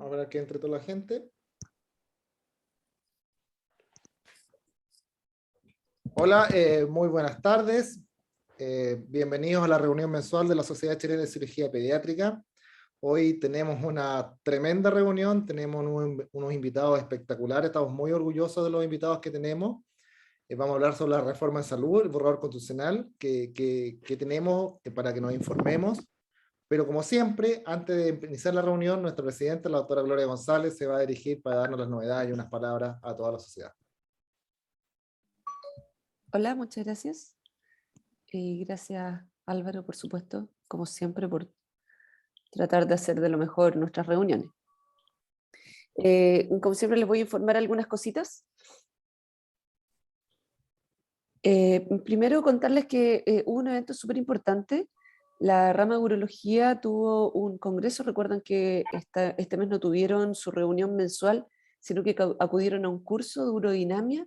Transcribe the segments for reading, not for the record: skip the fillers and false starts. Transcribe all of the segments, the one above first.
a ver aquí entre toda la gente. Hola, muy buenas tardes. Bienvenidos a la reunión mensual de la Sociedad Chilena de Cirugía Pediátrica. Hoy tenemos una tremenda reunión, tenemos unos invitados espectaculares, estamos muy orgullosos de los invitados que tenemos. Vamos a hablar sobre la reforma en salud, el borrador constitucional que tenemos para que nos informemos. Pero como siempre, antes de iniciar la reunión, nuestra presidenta, la doctora Gloria González, se va a dirigir para darnos las novedades y unas palabras a toda la sociedad. Hola, muchas gracias. Y gracias, Álvaro, por supuesto, como siempre, por tratar de hacer de lo mejor nuestras reuniones. Como siempre, les voy a informar algunas cositas. Primero, contarles que hubo un evento súper importante. La rama de urología tuvo un congreso. Recuerdan que este mes no tuvieron su reunión mensual, sino que acudieron a un curso de urodinamia,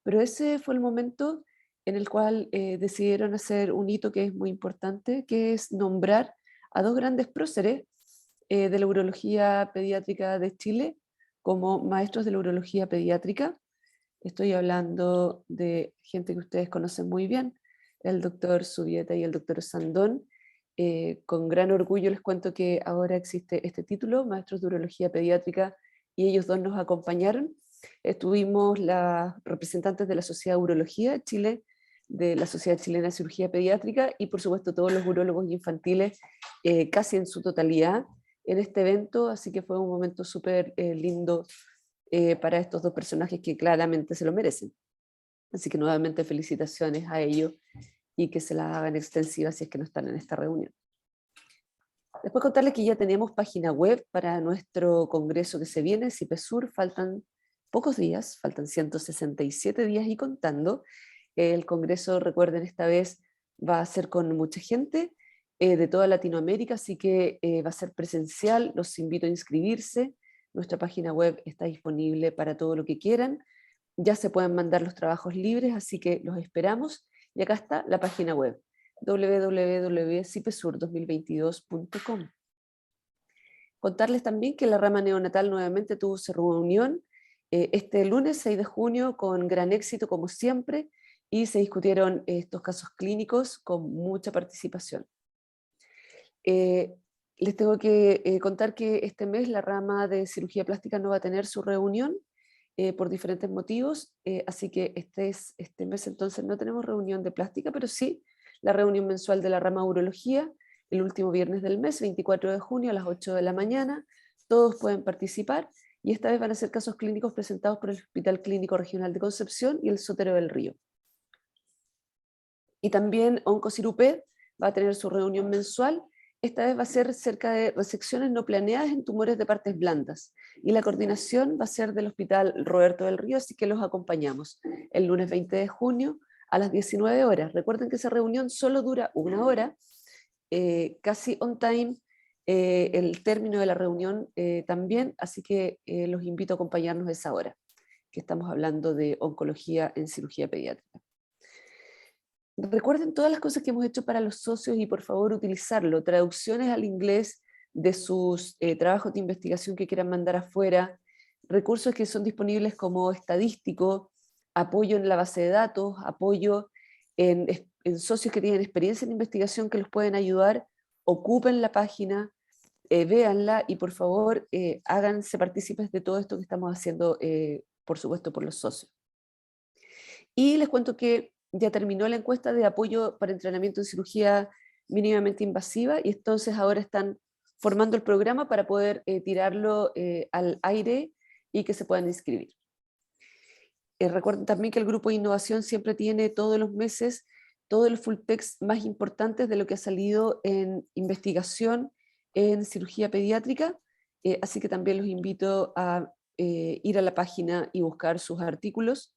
pero ese fue el momento en el cual decidieron hacer un hito que es muy importante, que es nombrar a dos grandes próceres de la urología pediátrica de Chile como maestros de la urología pediátrica. Estoy hablando de gente que ustedes conocen muy bien, el doctor Subieta y el doctor Sandón. Con gran orgullo les cuento que ahora existe este título, Maestros de Urología Pediátrica, y ellos dos nos acompañaron. Estuvimos las representantes de la Sociedad de Urología de Chile, de la Sociedad Chilena de Cirugía Pediátrica y por supuesto todos los urólogos infantiles, casi en su totalidad, en este evento, así que fue un momento súper lindo para estos dos personajes que claramente se lo merecen. Así que nuevamente felicitaciones a ellos y que se las hagan extensivas si es que no están en esta reunión. Después contarles que ya tenemos página web para nuestro congreso que se viene, CIPESUR, faltan pocos días, faltan 167 días y contando. El congreso, recuerden, esta vez va a ser con mucha gente de toda Latinoamérica, así que va a ser presencial, los invito a inscribirse. Nuestra página web está disponible para todo lo que quieran. Ya se pueden mandar los trabajos libres, así que los esperamos. Y acá está la página web, www.cipesur2022.com. Contarles también que la rama neonatal nuevamente tuvo su reunión este lunes 6 de junio con gran éxito, como siempre, y se discutieron estos casos clínicos con mucha participación. Les tengo que contar que este mes la rama de cirugía plástica no va a tener su reunión por diferentes motivos, así que este mes entonces no tenemos reunión de plástica, pero sí la reunión mensual de la rama urología, el último viernes del mes, 24 de junio a las 8 de la mañana, todos pueden participar, y esta vez van a ser casos clínicos presentados por el Hospital Clínico Regional de Concepción y el Sotero del Río. Y también Oncociruped va a tener su reunión mensual. Esta vez va a ser cerca de resecciones no planeadas en tumores de partes blandas. Y la coordinación va a ser del Hospital Roberto del Río, así que los acompañamos el lunes 20 de junio a las 19 horas. Recuerden que esa reunión solo dura 1 hora, casi on time, el término de la reunión también, así que los invito a acompañarnos a esa hora, que estamos hablando de oncología en cirugía pediátrica. Recuerden todas las cosas que hemos hecho para los socios y por favor utilizarlo. Traducciones al inglés de sus trabajos de investigación que quieran mandar afuera, recursos que son disponibles como estadístico, apoyo en la base de datos, apoyo en socios que tienen experiencia en investigación que los pueden ayudar. Ocupen la página, véanla y por favor háganse partícipes de todo esto que estamos haciendo, por supuesto, por los socios. Y les cuento que ya terminó la encuesta de apoyo para entrenamiento en cirugía mínimamente invasiva y entonces ahora están formando el programa para poder tirarlo al aire y que se puedan inscribir. Recuerden también que el grupo de innovación siempre tiene todos los meses todos los full text más importantes de lo que ha salido en investigación en cirugía pediátrica, así que también los invito a ir a la página y buscar sus artículos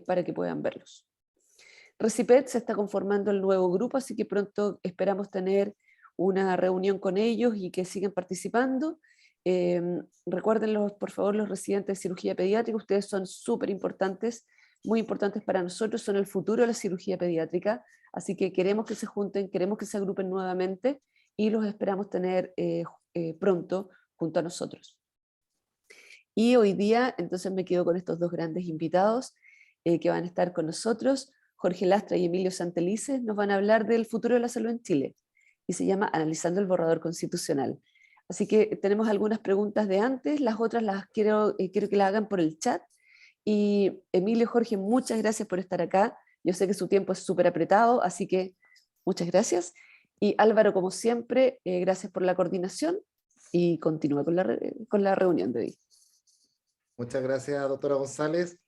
para que puedan verlos. Reciped se está conformando el nuevo grupo, así que pronto esperamos tener una reunión con ellos y que sigan participando. Recuérdenlos, por favor, los residentes de cirugía pediátrica, ustedes son súper importantes, muy importantes para nosotros, son el futuro de la cirugía pediátrica, así que queremos que se junten, queremos que se agrupen nuevamente y los esperamos tener pronto junto a nosotros. Y hoy día, entonces, me quedo con estos dos grandes invitados que van a estar con nosotros. Jorge Lastra y Emilio Santelices nos van a hablar del futuro de la salud en Chile y se llama Analizando el borrador constitucional. Así que tenemos algunas preguntas de antes, las otras las quiero que las hagan por el chat. Y Emilio, Jorge, muchas gracias por estar acá. Yo sé que su tiempo es súper apretado, así que muchas gracias. Y Álvaro, como siempre, gracias por la coordinación y continúa con la reunión de hoy. Muchas gracias, doctora González.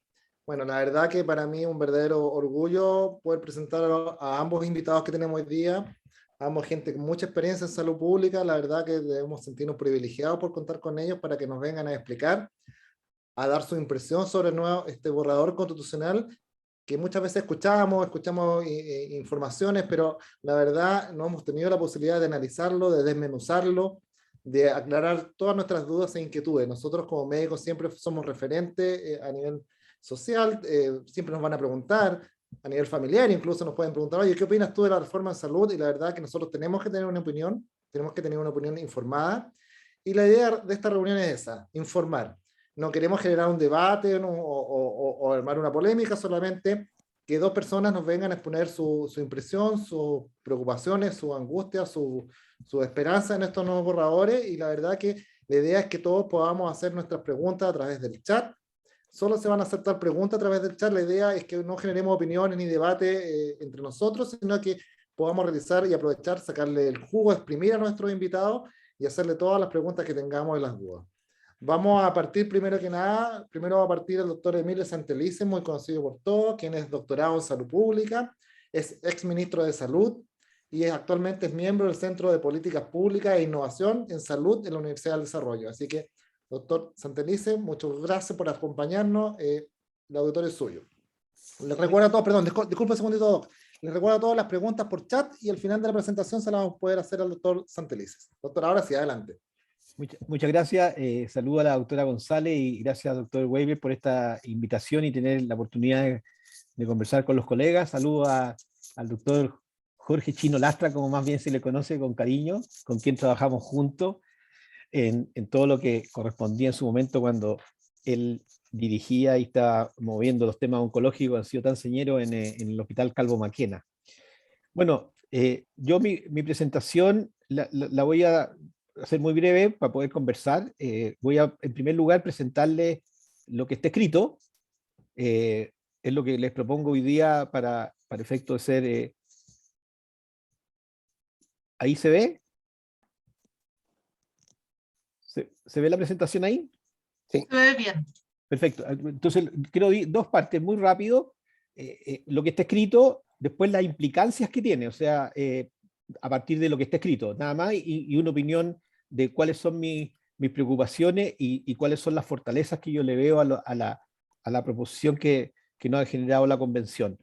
Bueno, la verdad que para mí es un verdadero orgullo poder presentar a ambos invitados que tenemos hoy día, ambos gente con mucha experiencia en salud pública. La verdad que debemos sentirnos privilegiados por contar con ellos para que nos vengan a explicar, a dar su impresión sobre el nuevo, este borrador constitucional que muchas veces escuchamos informaciones, pero la verdad no hemos tenido la posibilidad de analizarlo, de desmenuzarlo, de aclarar todas nuestras dudas e inquietudes. Nosotros como médicos siempre somos referentes a nivel social, siempre nos van a preguntar, a nivel familiar incluso nos pueden preguntar, oye, ¿qué opinas tú de la reforma en salud? Y la verdad que nosotros tenemos que tener una opinión, tenemos que tener una opinión informada, y la idea de esta reunión es esa, informar. No queremos generar un debate, ¿no? o armar una polémica, solamente que dos personas nos vengan a exponer su impresión, sus preocupaciones, su angustia, su esperanza en estos nuevos borradores, y la verdad que la idea es que todos podamos hacer nuestras preguntas a través del chat. Solo se van a aceptar preguntas a través del chat. La idea es que no generemos opiniones ni debate entre nosotros, sino que podamos realizar y aprovechar, sacarle el jugo, exprimir a nuestros invitados y hacerle todas las preguntas que tengamos y las dudas. Vamos a partir primero que nada, primero va a partir el doctor Emilio Santelices, muy conocido por todos, quien es doctorado en salud pública, es ex ministro de salud y actualmente es miembro del Centro de Políticas Públicas e Innovación en Salud de la Universidad del Desarrollo. Así que, doctor Santelices, muchas gracias por acompañarnos, el auditorio es suyo. Les recuerdo a todos, perdón, disculpe un segundito, doc. Les recuerdo a todas las preguntas por chat y al final de la presentación se las vamos a poder hacer al doctor Santelices. Doctor, ahora sí, adelante. Muchas gracias. Saludo a la doctora González y gracias, doctor Weber, por esta invitación y tener la oportunidad de conversar con los colegas. Saludo al doctor Jorge Chino Lastra, como más bien se le conoce con cariño, con quien trabajamos juntos en todo lo que correspondía en su momento cuando él dirigía y estaba moviendo los temas oncológicos, han sido tan señero en el Hospital Calvo Maquena. Bueno, yo mi presentación la voy a hacer muy breve para poder conversar. Voy a, en primer lugar, presentarles lo que está escrito. Es lo que les propongo hoy día para efecto de ser... ¿Ahí se ve? ¿Se ve la presentación ahí? Sí. Se ve bien. Perfecto. Entonces, quiero dos partes muy rápido. Lo que está escrito, después las implicancias que tiene, o sea, a partir de lo que está escrito, nada más, y una opinión de cuáles son mis preocupaciones y cuáles son las fortalezas que yo le veo a la proposición que nos ha generado la convención.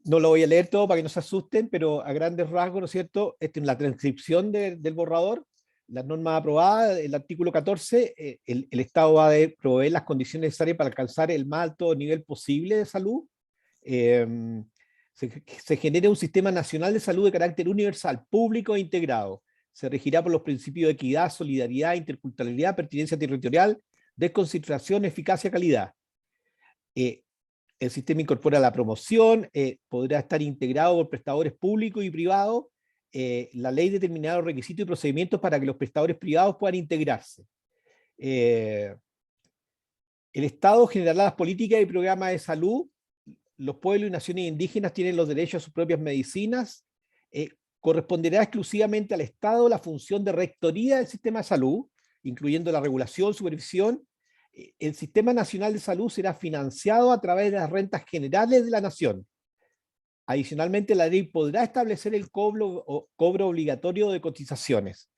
No lo voy a leer todo para que no se asusten, pero a grandes rasgos, ¿no es cierto? La transcripción del borrador, las normas aprobadas, el artículo 14, el Estado va a proveer las condiciones necesarias para alcanzar el más alto nivel posible de salud. Se genera un sistema nacional de salud de carácter universal, público e integrado. Se regirá por los principios de equidad, solidaridad, interculturalidad, pertinencia territorial, desconcentración, eficacia, calidad. El sistema incorpora la promoción, podrá estar integrado por prestadores públicos y privados. La ley determinará los requisitos y procedimientos para que los prestadores privados puedan integrarse. El Estado generará las políticas y programas de salud. Los pueblos y naciones indígenas tienen los derechos a sus propias medicinas. Corresponderá exclusivamente al Estado la función de rectoría del sistema de salud, incluyendo la regulación, supervisión. El Sistema Nacional de Salud será financiado a través de las rentas generales de la nación. Adicionalmente, la ley podrá establecer el cobro obligatorio de cotizaciones.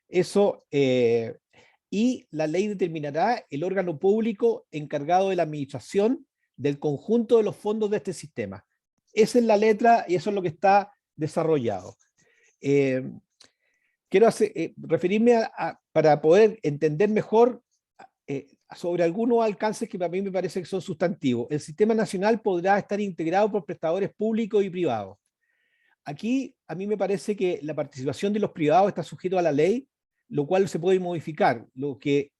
Eso, y la ley determinará el órgano público encargado de la administración del conjunto de los fondos de este sistema. Esa es la letra y eso es lo que está desarrollado. Quiero referirme para poder entender mejor sobre algunos alcances que para mí me parece que son sustantivos. El sistema nacional podrá estar integrado por prestadores públicos y privados. Aquí a mí me parece que la participación de los privados está sujeto a la ley, lo cual se puede modificar. Lo que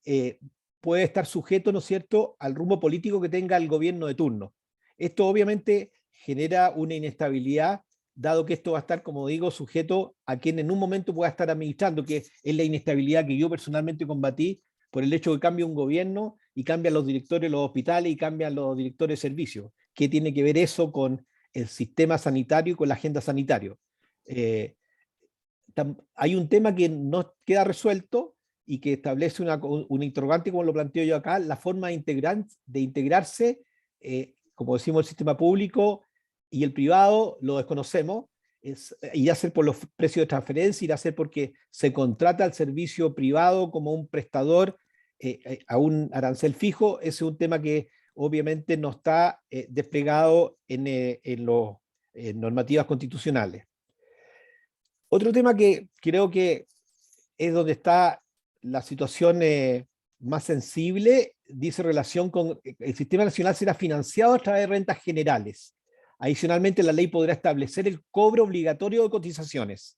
puede estar sujeto, ¿no es cierto?, al rumbo político que tenga el gobierno de turno. Esto obviamente genera una inestabilidad, dado que esto va a estar, como digo, sujeto a quien en un momento pueda estar administrando, que es la inestabilidad que yo personalmente combatí por el hecho de que cambia un gobierno y cambian los directores de los hospitales y cambian los directores de servicios. ¿Qué tiene que ver eso con el sistema sanitario y con la agenda sanitaria? Hay un tema que no queda resuelto y que establece una interrogante, como lo planteo yo acá, la forma de integrarse, como decimos, el sistema público y el privado, lo desconocemos, y hacer por los precios de transferencia, y hacer porque se contrata al servicio privado como un prestador a un arancel fijo. Ese es un tema que obviamente no está desplegado en las normativas constitucionales. Otro tema que creo que es donde está la situación más sensible, dice relación con el sistema nacional será financiado a través de rentas generales. Adicionalmente, la ley podrá establecer el cobro obligatorio de cotizaciones.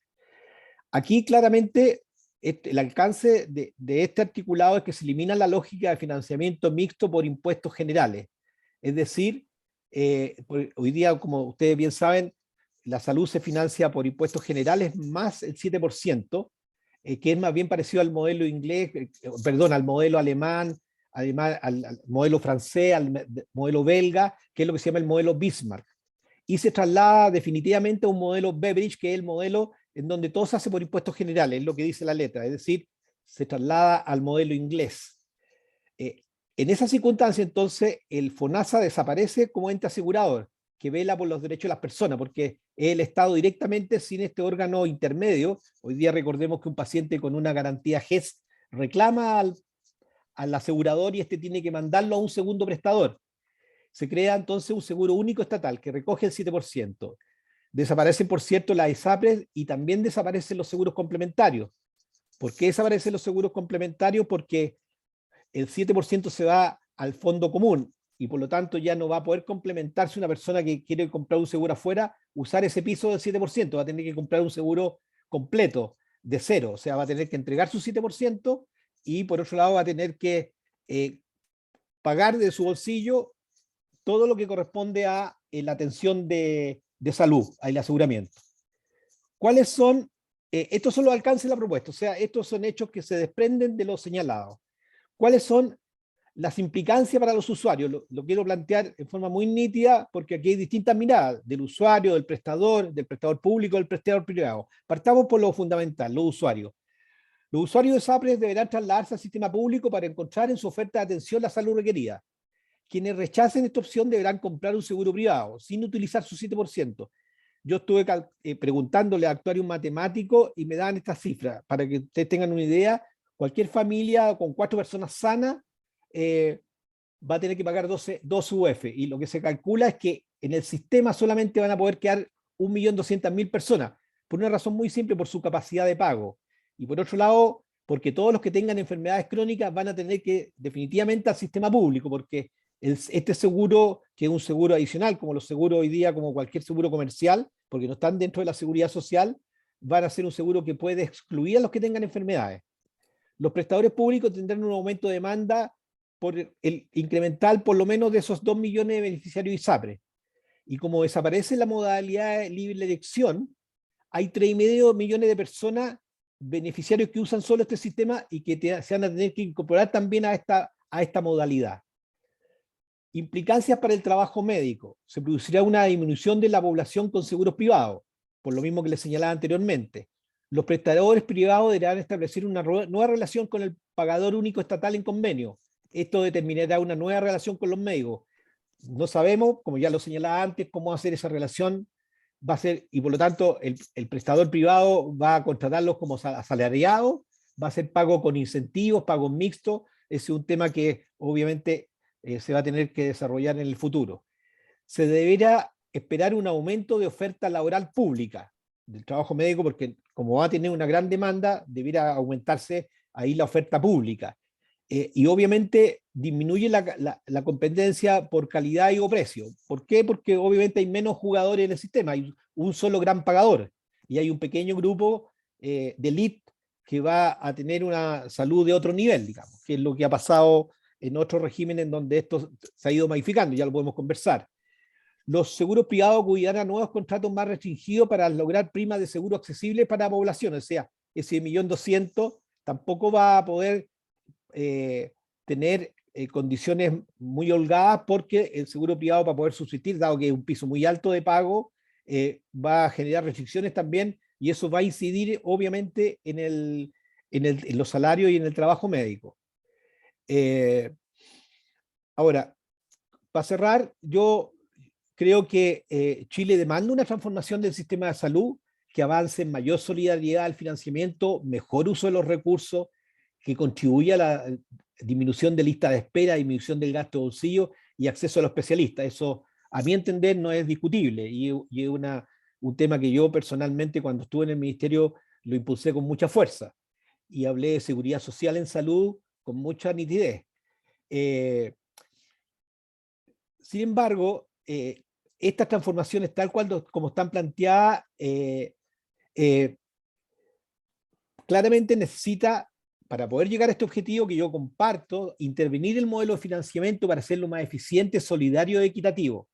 Aquí claramente el alcance de este articulado es que se elimina la lógica de financiamiento mixto por impuestos generales. Es decir, hoy día, como ustedes bien saben, la salud se financia por impuestos generales más el 7%, que es más bien parecido al modelo inglés, perdón, al modelo alemán, al modelo francés, al modelo belga, que es lo que se llama el modelo Bismarck. Y se traslada definitivamente a un modelo Beveridge, que es el modelo en donde todo se hace por impuestos generales, es lo que dice la letra, es decir, se traslada al modelo inglés. En esa circunstancia, entonces, el FONASA desaparece como ente asegurador, que vela por los derechos de las personas, porque es el Estado directamente sin este órgano intermedio. Hoy día recordemos que un paciente con una garantía GES reclama al asegurador y este tiene que mandarlo a un segundo prestador. Se crea entonces un seguro único estatal que recoge el 7%. Desaparecen, por cierto, las ISAPRES y también desaparecen los seguros complementarios. ¿Por qué desaparecen los seguros complementarios? Porque el 7% se va al fondo común y por lo tanto ya no va a poder complementarse una persona que quiere comprar un seguro afuera, usar ese piso del 7%, va a tener que comprar un seguro completo de cero, o sea, va a tener que entregar su 7% y por otro lado va a tener que pagar de su bolsillo todo lo que corresponde a la atención de salud, al aseguramiento. ¿Cuáles son? Estos son los alcances de la propuesta, o sea, estos son hechos que se desprenden de lo señalado. ¿Cuáles son las implicancias para los usuarios? Lo quiero plantear en forma muy nítida porque aquí hay distintas miradas, del usuario, del prestador público, del prestador privado. Partamos por lo fundamental, los usuarios. Los usuarios de SAPRES deberán trasladarse al sistema público para encontrar en su oferta de atención la salud requerida. Quienes rechacen esta opción deberán comprar un seguro privado sin utilizar su 7%. Yo estuve preguntándole a actuarios matemáticos y me dan estas cifras para que ustedes tengan una idea. Cualquier familia con 4 personas sanas va a tener que pagar 12 UF, y lo que se calcula es que en el sistema solamente van a poder quedar 1.200.000 personas, por una razón muy simple, por su capacidad de pago. Y por otro lado, porque todos los que tengan enfermedades crónicas van a tener que definitivamente al sistema público, porque este seguro, que es un seguro adicional, como los seguros hoy día, como cualquier seguro comercial, porque no están dentro de la seguridad social, van a ser un seguro que puede excluir a los que tengan enfermedades. Los prestadores públicos tendrán un aumento de demanda por el incremental por lo menos de esos 2 millones de beneficiarios ISAPRES. Y como desaparece la modalidad de libre elección, hay 3,5 millones de personas, beneficiarios que usan solo este sistema y que se van a tener que incorporar también a esta modalidad. Implicancias para el trabajo médico. Se producirá una disminución de la población con seguros privados, por lo mismo que les señalaba anteriormente. Los prestadores privados deberán establecer una nueva relación con el pagador único estatal en convenio. Esto determinará una nueva relación con los médicos. No sabemos, como ya lo señalaba antes, cómo hacer esa relación. Va a ser, y por lo tanto, el prestador privado va a contratarlos como asalariados, va a ser pago con incentivos, pago mixto. Ese es un tema que obviamente se va a tener que desarrollar en el futuro. Se deberá esperar un aumento de oferta laboral pública del trabajo médico, porque como va a tener una gran demanda, deberá aumentarse ahí la oferta pública. Y obviamente disminuye la competencia por calidad y o precio. ¿Por qué? Porque obviamente hay menos jugadores en el sistema, hay un solo gran pagador, y hay un pequeño grupo de elite que va a tener una salud de otro nivel, digamos, que es lo que ha pasado en otros regímenes en donde esto se ha ido modificando, ya lo podemos conversar. Los seguros privados acudirán a nuevos contratos más restringidos para lograr primas de seguro accesibles para la población, o sea, ese 1.200.000 tampoco va a poder tener condiciones muy holgadas, porque el seguro privado, para poder subsistir, dado que es un piso muy alto de pago, va a generar restricciones también, y eso va a incidir obviamente en los salarios y en el trabajo médico. Ahora, para cerrar, yo creo que Chile demanda una transformación del sistema de salud que avance en mayor solidaridad al financiamiento, mejor uso de los recursos, que contribuya a la disminución de lista de espera, disminución del gasto de bolsillo y acceso a los especialistas. Eso, a mi entender, no es discutible, y es un tema que yo personalmente, cuando estuve en el ministerio, lo impulsé con mucha fuerza, y hablé de seguridad social en salud con mucha nitidez. Sin embargo, estas transformaciones, tal cual como están planteadas, claramente necesita, para poder llegar a este objetivo que yo comparto, intervenir el modelo de financiamiento para hacerlo más eficiente, solidario y equitativo.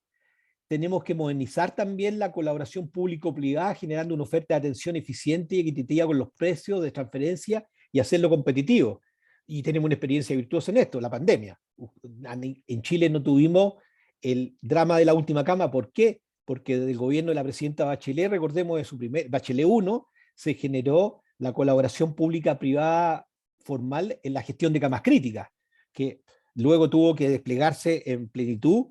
Tenemos que modernizar también la colaboración público-privada, generando una oferta de atención eficiente y equitativa con los precios de transferencia y hacerlo competitivo. Y tenemos una experiencia virtuosa en esto, la pandemia. En Chile no tuvimos el drama de la última cama. ¿Por qué? Porque desde el gobierno de la presidenta Bachelet, recordemos de su Bachelet 1, se generó la colaboración pública-privada formal en la gestión de camas críticas, que luego tuvo que desplegarse en plenitud.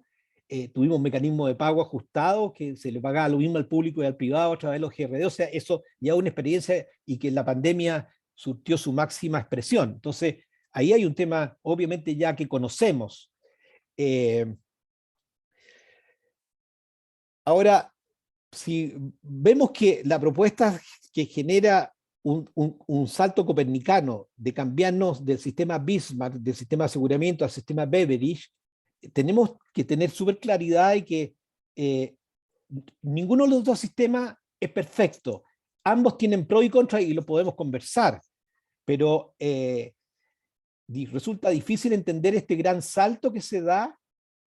Tuvimos un mecanismo de pago ajustado que se le pagaba lo mismo al público y al privado a través de los GRD, o sea, eso ya es una experiencia, y que en la pandemia surtió su máxima expresión. Entonces, ahí hay un tema, obviamente, ya que conocemos. Ahora, si vemos que la propuesta que genera un salto copernicano de cambiarnos del sistema Bismarck, del sistema de aseguramiento al sistema Beveridge, tenemos que tener súper claridad y que ninguno de los dos sistemas es perfecto. Ambos tienen pros y contras y lo podemos conversar, pero resulta difícil entender este gran salto que se da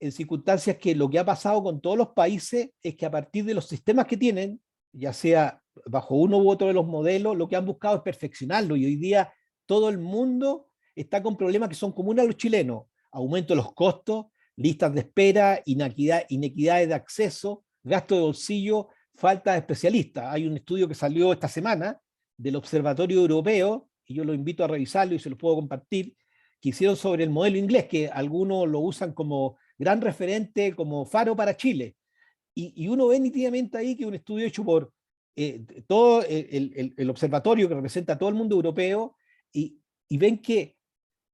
en circunstancias que lo que ha pasado con todos los países es que a partir de los sistemas que tienen, ya sea bajo uno u otro de los modelos, lo que han buscado es perfeccionarlo, y hoy día todo el mundo está con problemas que son comunes a los chilenos: aumento de los costos, listas de espera, inequidades de acceso, gasto de bolsillo, falta de especialistas. Hay un estudio que salió esta semana del Observatorio Europeo, y yo lo invito a revisarlo y se lo puedo compartir, que hicieron sobre el modelo inglés, que algunos lo usan como gran referente, como faro para Chile. Y uno ve nítidamente ahí que un estudio hecho por todo el observatorio que representa a todo el mundo europeo, y ven que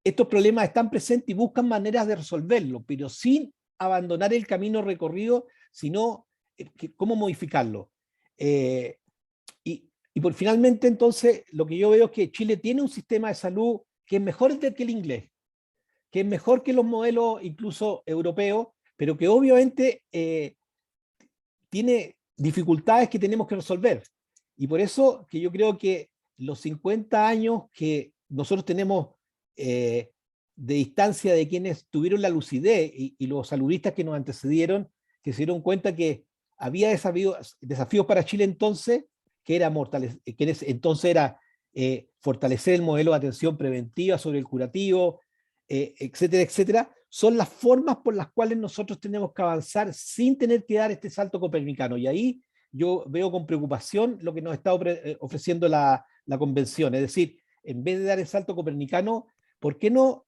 estos problemas están presentes y buscan maneras de resolverlo, pero sin abandonar el camino recorrido, sino cómo modificarlo. Y por finalmente, entonces, lo que yo veo es que Chile tiene un sistema de salud que es mejor que el inglés, que es mejor que los modelos incluso europeos, pero que obviamente tiene dificultades que tenemos que resolver. Y por eso que yo creo que los 50 años que nosotros tenemos de distancia de quienes tuvieron la lucidez y los saludistas que nos antecedieron, que se dieron cuenta que había desafíos para Chile entonces, que entonces era fortalecer el modelo de atención preventiva sobre el curativo, etcétera, etcétera, son las formas por las cuales nosotros tenemos que avanzar sin tener que dar este salto copernicano. Y ahí yo veo con preocupación lo que nos está ofreciendo la convención. Es decir, en vez de dar el salto copernicano, ¿por qué no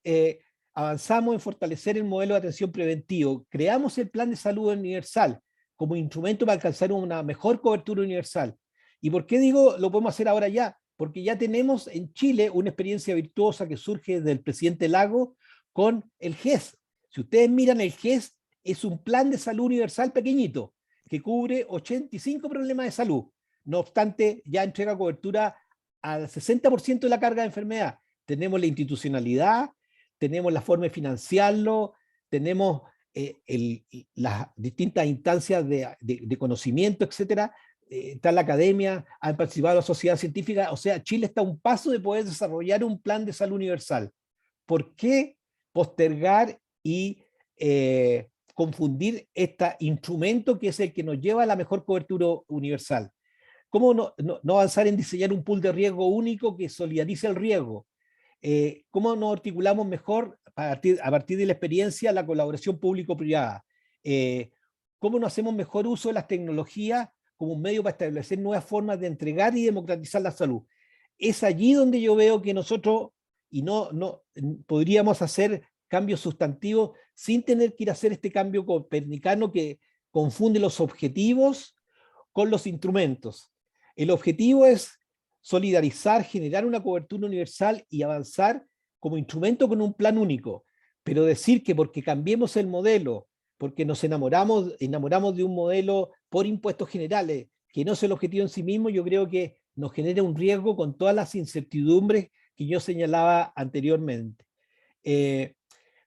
avanzamos en fortalecer el modelo de atención preventivo? Creamos el plan de salud universal como instrumento para alcanzar una mejor cobertura universal. ¿Y por qué digo lo podemos hacer ahora ya? Porque ya tenemos en Chile una experiencia virtuosa que surge del presidente Lagos con el GES. Si ustedes miran, el GES es un plan de salud universal pequeñito que cubre 85 problemas de salud. No obstante, ya entrega cobertura al 60% de la carga de enfermedad. Tenemos la institucionalidad, tenemos la forma de financiarlo, tenemos las distintas instancias de conocimiento, etcétera, está la academia, ha participado la sociedad científica, o sea, Chile está a un paso de poder desarrollar un plan de salud universal. ¿Por qué postergar y confundir este instrumento que es el que nos lleva a la mejor cobertura universal? ¿Cómo no avanzar en diseñar un pool de riesgo único que solidarice el riesgo? ¿Cómo nos articulamos mejor a partir de la experiencia la colaboración público-privada? ¿Cómo nos hacemos mejor uso de las tecnologías como un medio para establecer nuevas formas de entregar y democratizar la salud? Es allí donde yo veo que nosotros podríamos hacer cambios sustantivos sin tener que ir a hacer este cambio copernicano que confunde los objetivos con los instrumentos. El objetivo es solidarizar, generar una cobertura universal y avanzar como instrumento con un plan único. Pero decir que porque cambiemos el modelo, porque nos enamoramos de un modelo por impuestos generales, que no es el objetivo en sí mismo, yo creo que nos genera un riesgo con todas las incertidumbres que yo señalaba anteriormente.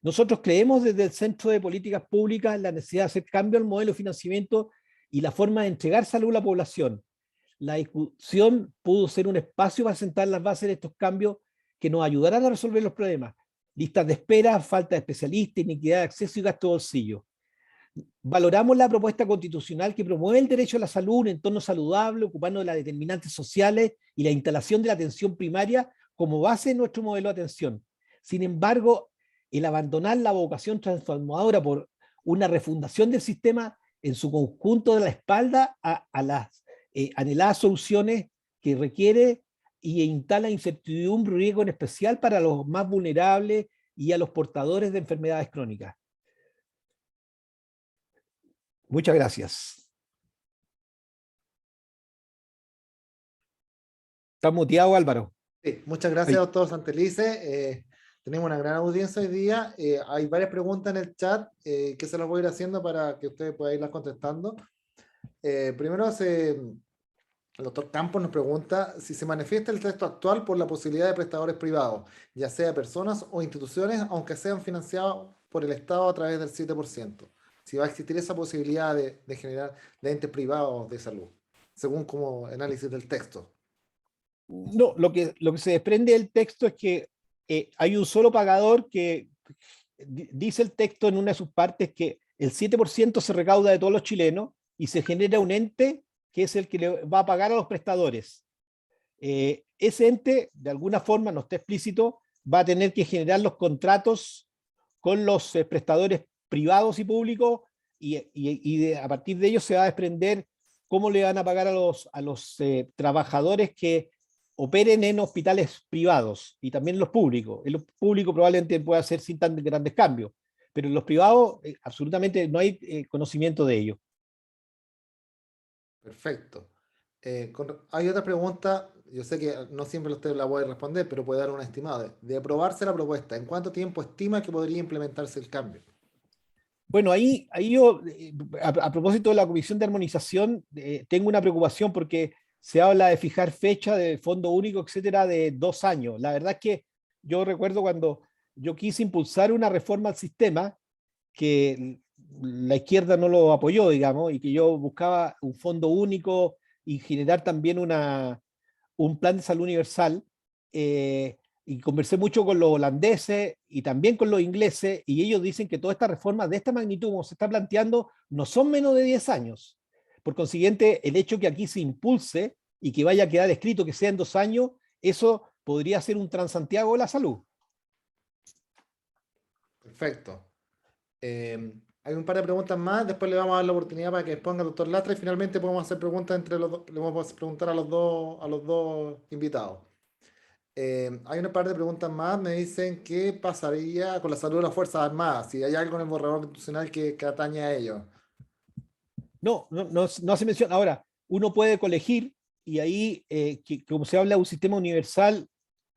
Nosotros creemos desde el Centro de Políticas Públicas en la necesidad de hacer cambio al modelo de financiamiento y la forma de entregar salud a la población. La discusión pudo ser un espacio para sentar las bases de estos cambios que nos ayudarán a resolver los problemas. Listas de espera, falta de especialistas, iniquidad de acceso y gasto de bolsillo. Valoramos la propuesta constitucional que promueve el derecho a la salud, un entorno saludable, ocupando de las determinantes sociales y la instalación de la atención primaria como base de nuestro modelo de atención. Sin embargo, el abandonar la vocación transformadora por una refundación del sistema en su conjunto de la espalda a las anheladas soluciones que requiere y instala incertidumbre y riesgo en especial para los más vulnerables y a los portadores de enfermedades crónicas. Muchas gracias. ¿Estás muteado, Álvaro? Sí, muchas gracias, doctor Santelice. Tenemos una gran audiencia hoy día. Hay varias preguntas en el chat que se las voy a ir haciendo para que ustedes puedan irlas contestando. Primero, el doctor Campos nos pregunta si se manifiesta el texto actual por la posibilidad de prestadores privados, ya sea personas o instituciones, aunque sean financiados por el Estado a través del 7%. Si va a existir esa posibilidad de generar de entes privados de salud, según como análisis del texto. No, lo que se desprende del texto es que hay un solo pagador que dice el texto en una de sus partes que el 7% se recauda de todos los chilenos y se genera un ente que es el que le va a pagar a los prestadores. Ese ente, de alguna forma, no está explícito, va a tener que generar los contratos con los prestadores privados y públicos y a partir de ellos se va a desprender cómo le van a pagar a los trabajadores que operen en hospitales privados y también en los públicos. En los públicos probablemente pueda ser sin tan grandes cambios, pero en los privados absolutamente no hay conocimiento de ello. Perfecto. Hay otra pregunta, yo sé que no siempre usted la puede responder, pero puede dar una estimada. De aprobarse la propuesta, ¿en cuánto tiempo estima que podría implementarse el cambio? Bueno, ahí yo, a propósito de la Comisión de Armonización, tengo una preocupación porque se habla de fijar fecha de fondo único, etcétera, de 2 años. La verdad es que yo recuerdo cuando yo quise impulsar una reforma al sistema, que la izquierda no lo apoyó, digamos, y que yo buscaba un fondo único y generar también un plan de salud universal, y conversé mucho con los holandeses y también con los ingleses, y ellos dicen que todas estas reformas de esta magnitud, como se está planteando, no son menos de 10 años. Por consiguiente, el hecho que aquí se impulse y que vaya a quedar escrito que sea en 2 años, eso podría ser un Transantiago de la salud. Perfecto. Hay un par de preguntas más, después le vamos a dar la oportunidad para que exponga el doctor Lastra y finalmente podemos hacer preguntas entre los dos, le vamos a preguntar a los dos invitados. Hay una par de preguntas más, me dicen qué pasaría con la salud de las Fuerzas Armadas, si hay algo en el borrador constitucional que atañe a ello. No se menciona. Ahora, uno puede colegir y ahí, como se habla de un sistema universal,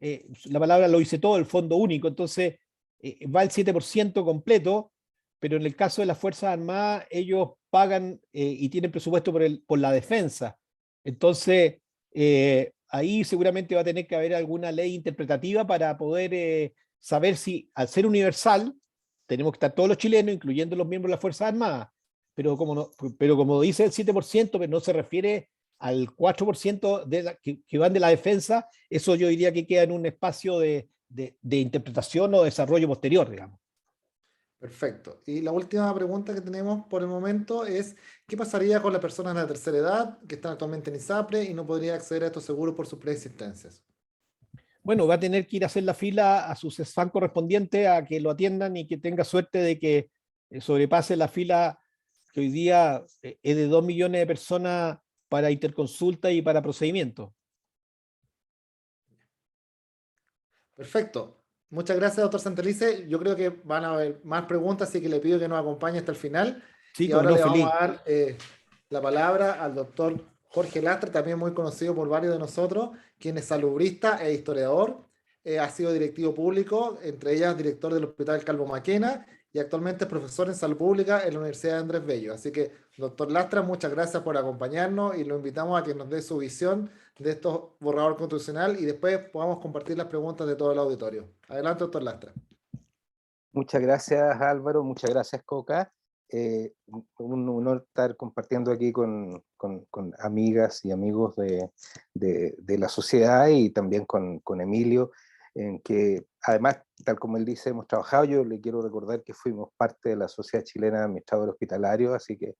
la palabra lo dice todo, el fondo único, entonces va el 7% completo, pero en el caso de las Fuerzas Armadas, ellos pagan y tienen presupuesto por la defensa. Entonces, ahí seguramente va a tener que haber alguna ley interpretativa para poder saber si, al ser universal, tenemos que estar todos los chilenos, incluyendo los miembros de las Fuerzas Armadas, pero como dice el 7%, pero no se refiere al 4% que van de la defensa, eso yo diría que queda en un espacio de interpretación o desarrollo posterior, digamos. Perfecto. Y la última pregunta que tenemos por el momento es, ¿qué pasaría con las personas de la tercera edad que están actualmente en ISAPRE y no podría acceder a estos seguros por sus preexistencias? Bueno, va a tener que ir a hacer la fila a su CESFAM correspondiente a que lo atiendan y que tenga suerte de que sobrepase la fila que hoy día es de 2 millones de personas para interconsulta y para procedimientos. Perfecto. Muchas gracias, doctor Santelice. Yo creo que van a haber más preguntas, así que le pido que nos acompañe hasta el final. Sí, Y como ahora no, le vamos feliz. a dar la palabra al doctor Jorge Lastra, también muy conocido por varios de nosotros, quien es salubrista e historiador. Ha sido directivo público, entre ellas director del Hospital Calvo Maquena, y actualmente es profesor en salud pública en la Universidad de Andrés Bello. Así que, doctor Lastra, muchas gracias por acompañarnos y lo invitamos a que nos dé su visión de estos borrador constitucional y después podamos compartir las preguntas de todo el auditorio. Adelante, doctor Lastra. Muchas gracias, Álvaro, muchas gracias, Coca. Un honor estar compartiendo aquí con amigas y amigos de la sociedad y también con Emilio, en que además, tal como él dice, hemos trabajado. Yo le quiero recordar que fuimos parte de la Sociedad Chilena de Administradores Hospitalarios, así que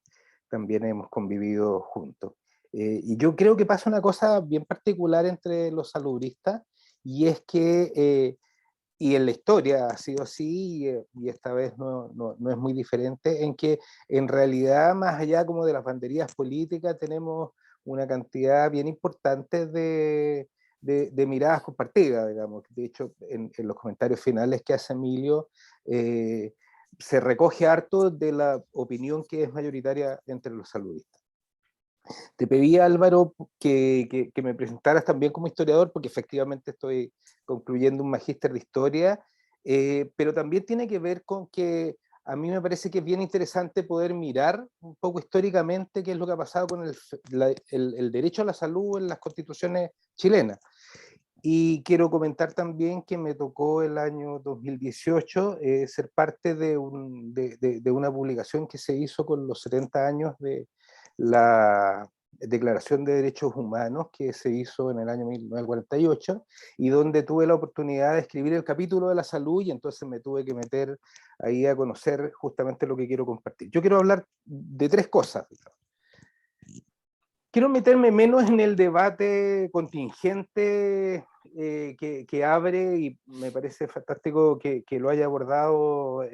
también hemos convivido juntos. Y yo creo que pasa una cosa bien particular entre los salubristas, y es que y en la historia ha sido así, y esta vez no es muy diferente, en que en realidad, más allá como de las banderías políticas, tenemos una cantidad bien importante de miradas compartidas, digamos. De hecho, en los comentarios finales que hace Emilio, se recoge harto de la opinión que es mayoritaria entre los saludistas. Te pedí, Álvaro, que me presentaras también como historiador, porque efectivamente estoy concluyendo un magíster de historia, pero también tiene que ver con que a mí me parece que es bien interesante poder mirar un poco históricamente qué es lo que ha pasado con el derecho a la salud en las constituciones chilenas. Y quiero comentar también que me tocó el año 2018 ser parte de una publicación que se hizo con los 70 años de la Declaración de Derechos Humanos, que se hizo en el año 1948, y donde tuve la oportunidad de escribir el capítulo de la salud, y entonces me tuve que meter ahí a conocer justamente lo que quiero compartir. Yo quiero hablar de tres cosas. Quiero meterme menos en el debate contingente que abre, y me parece fantástico que lo haya abordado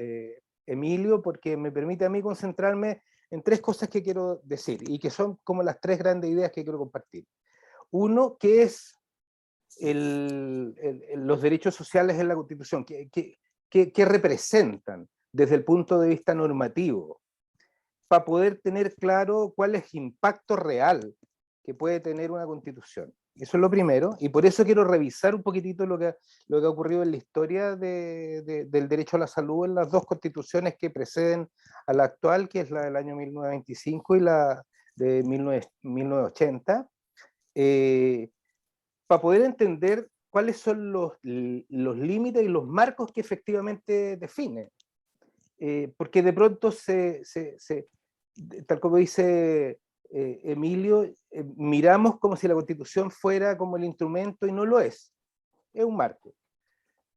Emilio, porque me permite a mí concentrarme en tres cosas que quiero decir, y que son como las tres grandes ideas que quiero compartir. Uno, ¿qué es los derechos sociales en la Constitución? ¿Qué representan desde el punto de vista normativo? Para poder tener claro cuál es el impacto real que puede tener una constitución. Eso es lo primero, y por eso quiero revisar un poquitito lo que ha ocurrido en la historia del derecho a la salud en las dos constituciones que preceden a la actual, que es la del año 1925 y la de 1980, para poder entender cuáles son los límites y los marcos que efectivamente define. Porque de pronto tal como dice Emilio, miramos como si la Constitución fuera como el instrumento, y no lo es un marco.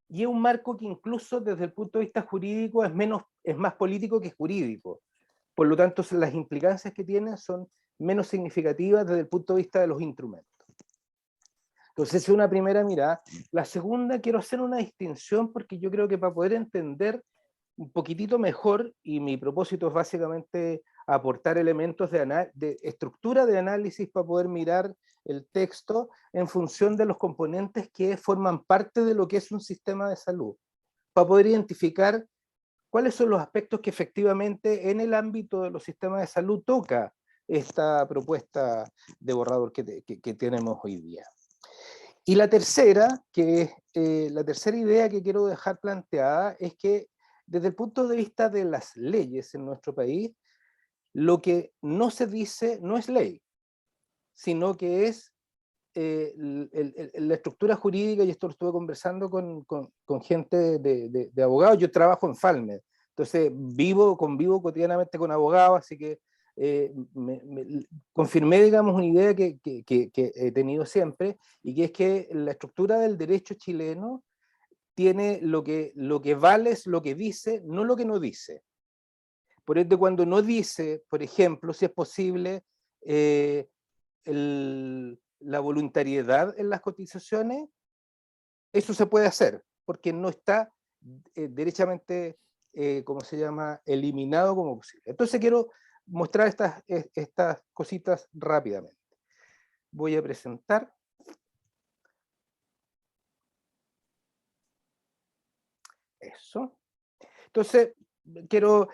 Y es un marco que incluso desde el punto de vista jurídico es más político que jurídico. Por lo tanto, las implicancias que tiene son menos significativas desde el punto de vista de los instrumentos. Entonces, es una primera mirada. La segunda, quiero hacer una distinción, porque yo creo que para poder entender un poquitito mejor, y mi propósito es básicamente aportar elementos de estructura de análisis para poder mirar el texto en función de los componentes que forman parte de lo que es un sistema de salud, para poder identificar cuáles son los aspectos que efectivamente en el ámbito de los sistemas de salud toca esta propuesta de borrador que tenemos hoy día. Y la tercera, la tercera idea que quiero dejar planteada es que desde el punto de vista de las leyes en nuestro país, lo que no se dice no es ley, sino que es la estructura jurídica, y esto lo estuve conversando con gente de abogados. Yo trabajo en Falmed, entonces convivo cotidianamente con abogados, así que confirmé, digamos, una idea que he tenido siempre, y que es que la estructura del derecho chileno tiene lo que vale es lo que dice, no lo que no dice. Por ende, cuando no dice, por ejemplo, si es posible la voluntariedad en las cotizaciones, eso se puede hacer, porque no está derechamente, ¿cómo se llama?, eliminado como posible. Entonces quiero mostrar estas cositas rápidamente. Voy a presentar. Eso. Entonces, quiero,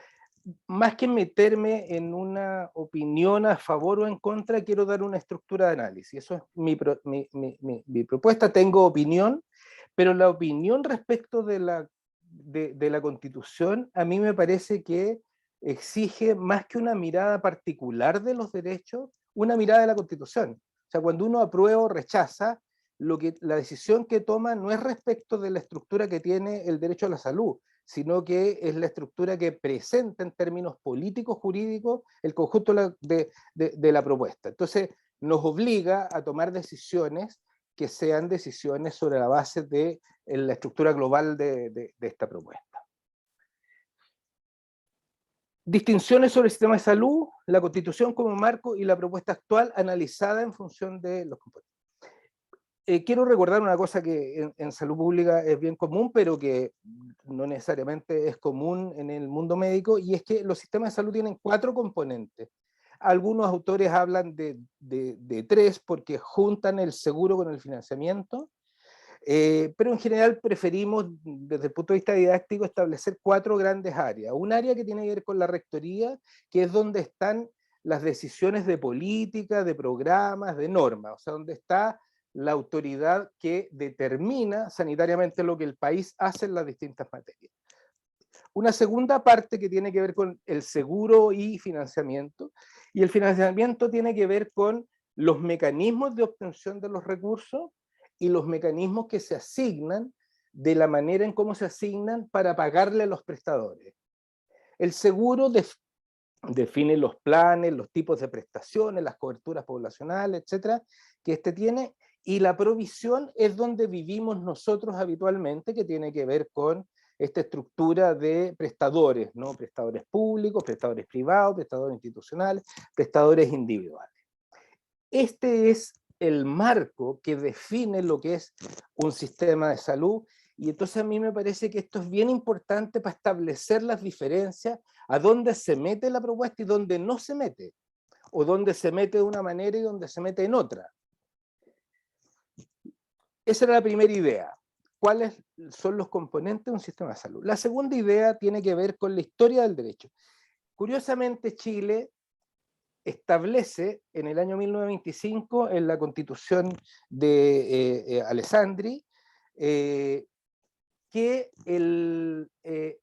más que meterme en una opinión a favor o en contra, quiero dar una estructura de análisis. Eso es mi propuesta. Tengo opinión, pero la opinión respecto de la Constitución a mí me parece que exige más que una mirada particular de los derechos, una mirada de la Constitución. O sea, cuando uno aprueba o rechaza, la decisión que toma no es respecto de la estructura que tiene el derecho a la salud, sino que es la estructura que presenta en términos políticos, jurídicos, el conjunto de la propuesta. Entonces, nos obliga a tomar decisiones que sean decisiones sobre la base de la estructura global de esta propuesta. Distinciones sobre el sistema de salud, la Constitución como marco y la propuesta actual analizada en función de los componentes. Quiero recordar una cosa que en salud pública es bien común, pero que no necesariamente es común en el mundo médico, y es que los sistemas de salud tienen 4 componentes. Algunos autores hablan de 3 porque juntan el seguro con el financiamiento, pero en general preferimos, desde el punto de vista didáctico, establecer 4 grandes áreas. Un área que tiene que ver con la rectoría, que es donde están las decisiones de política, de programas, de normas, o sea, donde está la autoridad que determina sanitariamente lo que el país hace en las distintas materias. Una segunda parte que tiene que ver con el seguro y financiamiento, y el financiamiento tiene que ver con los mecanismos de obtención de los recursos y los mecanismos que se asignan, de la manera en cómo se asignan para pagarle a los prestadores. El seguro define los planes, los tipos de prestaciones, las coberturas poblacionales, etcétera, que tiene, y la provisión es donde vivimos nosotros habitualmente, que tiene que ver con esta estructura de prestadores, ¿no? Prestadores públicos, prestadores privados, prestadores institucionales, prestadores individuales. Este es el marco que define lo que es un sistema de salud, y entonces a mí me parece que esto es bien importante para establecer las diferencias, a dónde se mete la propuesta y dónde no se mete, o dónde se mete de una manera y dónde se mete en otra. Esa era la primera idea. ¿Cuáles son los componentes de un sistema de salud? La segunda idea tiene que ver con la historia del derecho. Curiosamente, Chile establece en el año 1925, en la Constitución de Alessandri, que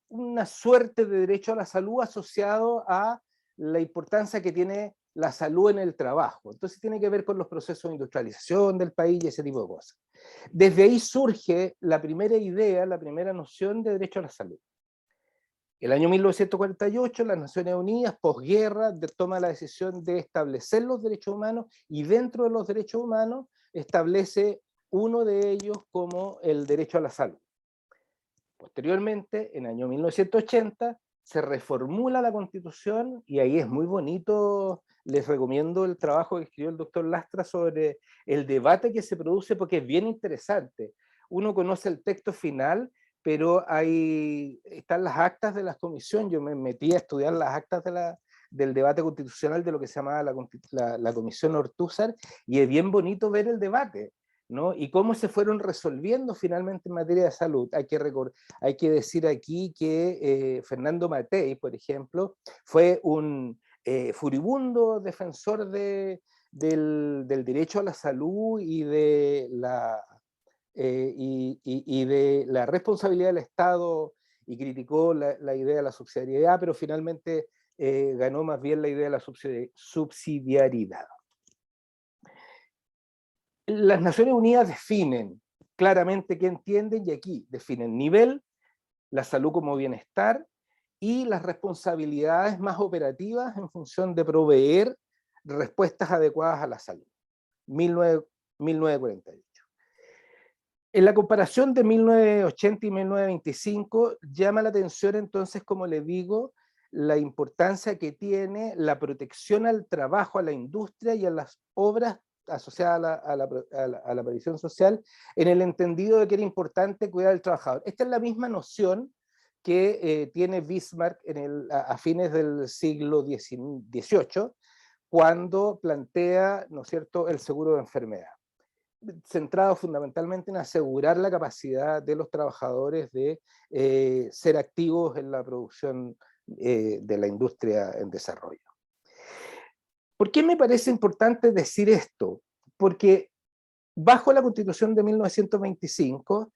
una suerte de derecho a la salud asociado a la importancia que tiene la salud en el trabajo. Entonces tiene que ver con los procesos de industrialización del país y ese tipo de cosas. Desde ahí surge la primera idea, la primera noción de derecho a la salud. El año 1948, las Naciones Unidas, posguerra, toma la decisión de establecer los derechos humanos, y dentro de los derechos humanos establece uno de ellos como el derecho a la salud. Posteriormente, en el año 1980, se reformula la Constitución, y ahí es muy bonito, les recomiendo el trabajo que escribió el doctor Lastra sobre el debate que se produce, porque es bien interesante. Uno conoce el texto final, pero están las actas de la comisión. Yo me metí a estudiar las actas del debate constitucional de lo que se llamaba la Comisión Ortúzar, y es bien bonito ver el debate, ¿no? Y cómo se fueron resolviendo finalmente en materia de salud. Hay que decir aquí que Fernando Matei, por ejemplo, fue un furibundo defensor del derecho a la salud y de la responsabilidad del Estado, y criticó la idea de la subsidiariedad, pero finalmente ganó más bien la idea de la subsidiariedad. Las Naciones Unidas definen claramente qué entienden, y aquí definen nivel, la salud como bienestar, y las responsabilidades más operativas en función de proveer respuestas adecuadas a la salud. 1948. En la comparación de 1980 y 1925, llama la atención entonces, como les digo, la importancia que tiene la protección al trabajo, a la industria y a las obras asociadas a la previsión social, en el entendido de que era importante cuidar al trabajador. Esta es la misma noción que tiene Bismarck a fines del siglo XVIII, cuando plantea, ¿no es cierto?, el seguro de enfermedad, centrado fundamentalmente en asegurar la capacidad de los trabajadores de ser activos en la producción de la industria en desarrollo. ¿Por qué me parece importante decir esto? Porque bajo la Constitución de 1925,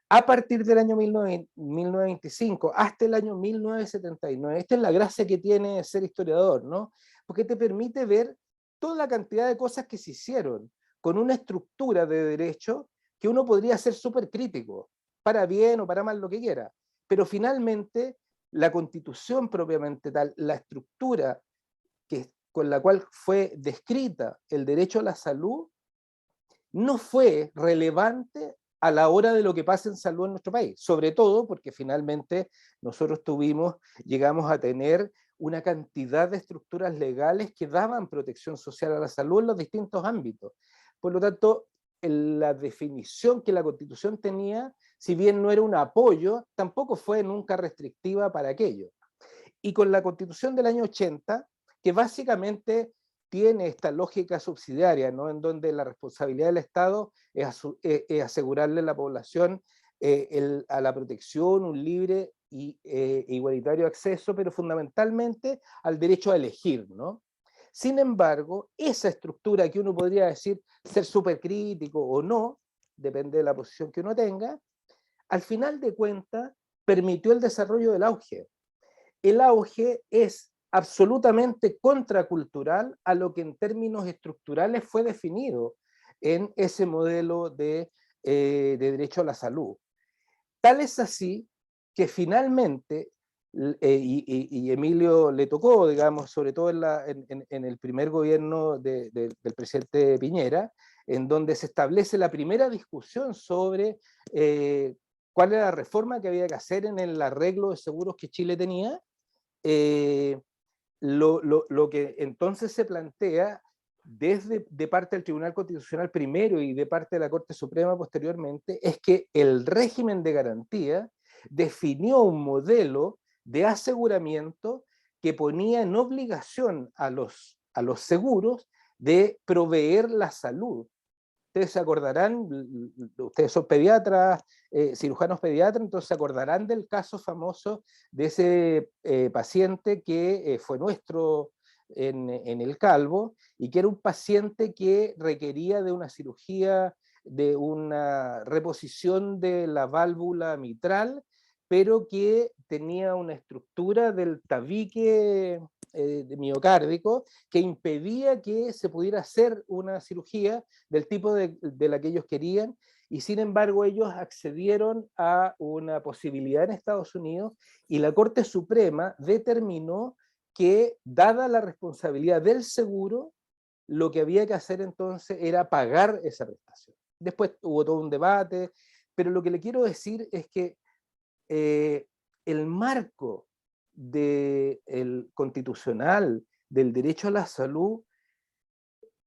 a partir del año 1925 hasta el año 1979, esta es la gracia que tiene ser historiador, ¿no? Porque te permite ver toda la cantidad de cosas que se hicieron con una estructura de derecho que uno podría ser súper crítico, para bien o para mal, lo que quiera. Pero finalmente, la Constitución propiamente tal, la estructura con la cual fue descrita el derecho a la salud, no fue relevante a la hora de lo que pasa en salud en nuestro país, sobre todo porque finalmente nosotros llegamos a tener una cantidad de estructuras legales que daban protección social a la salud en los distintos ámbitos. Por lo tanto, la definición que la Constitución tenía, si bien no era un apoyo, tampoco fue nunca restrictiva para aquello. Y con la Constitución del año 80, que básicamente tiene esta lógica subsidiaria, ¿no?, en donde la responsabilidad del Estado es asegurarle a la población a la protección, un libre e igualitario acceso, pero fundamentalmente al derecho a elegir, ¿no? Sin embargo, esa estructura que uno podría decir ser súper crítico o no, depende de la posición que uno tenga, al final de cuentas permitió el desarrollo del auge. El auge es absolutamente contracultural a lo que en términos estructurales fue definido en ese modelo de derecho a la salud. Tal es así que finalmente, y Emilio le tocó, digamos, sobre todo en el primer gobierno del presidente Piñera, en donde se establece la primera discusión sobre cuál era la reforma que había que hacer en el arreglo de seguros que Chile tenía. Lo que entonces se plantea de parte del Tribunal Constitucional primero y de parte de la Corte Suprema posteriormente, es que el régimen de garantía definió un modelo de aseguramiento que ponía en obligación a los seguros de proveer la salud. Ustedes se acordarán, ustedes son pediatras, cirujanos pediatras, entonces se acordarán del caso famoso de ese paciente que fue nuestro en el Calvo, y que era un paciente que requería de una cirugía, de una reposición de la válvula mitral, pero que tenía una estructura del tabique miocárdico que impedía que se pudiera hacer una cirugía del tipo de la que ellos querían, y sin embargo ellos accedieron a una posibilidad en Estados Unidos, y la Corte Suprema determinó que, dada la responsabilidad del seguro, lo que había que hacer entonces era pagar esa prestación. Después hubo todo un debate, pero lo que le quiero decir es que el marco constitucional del derecho a la salud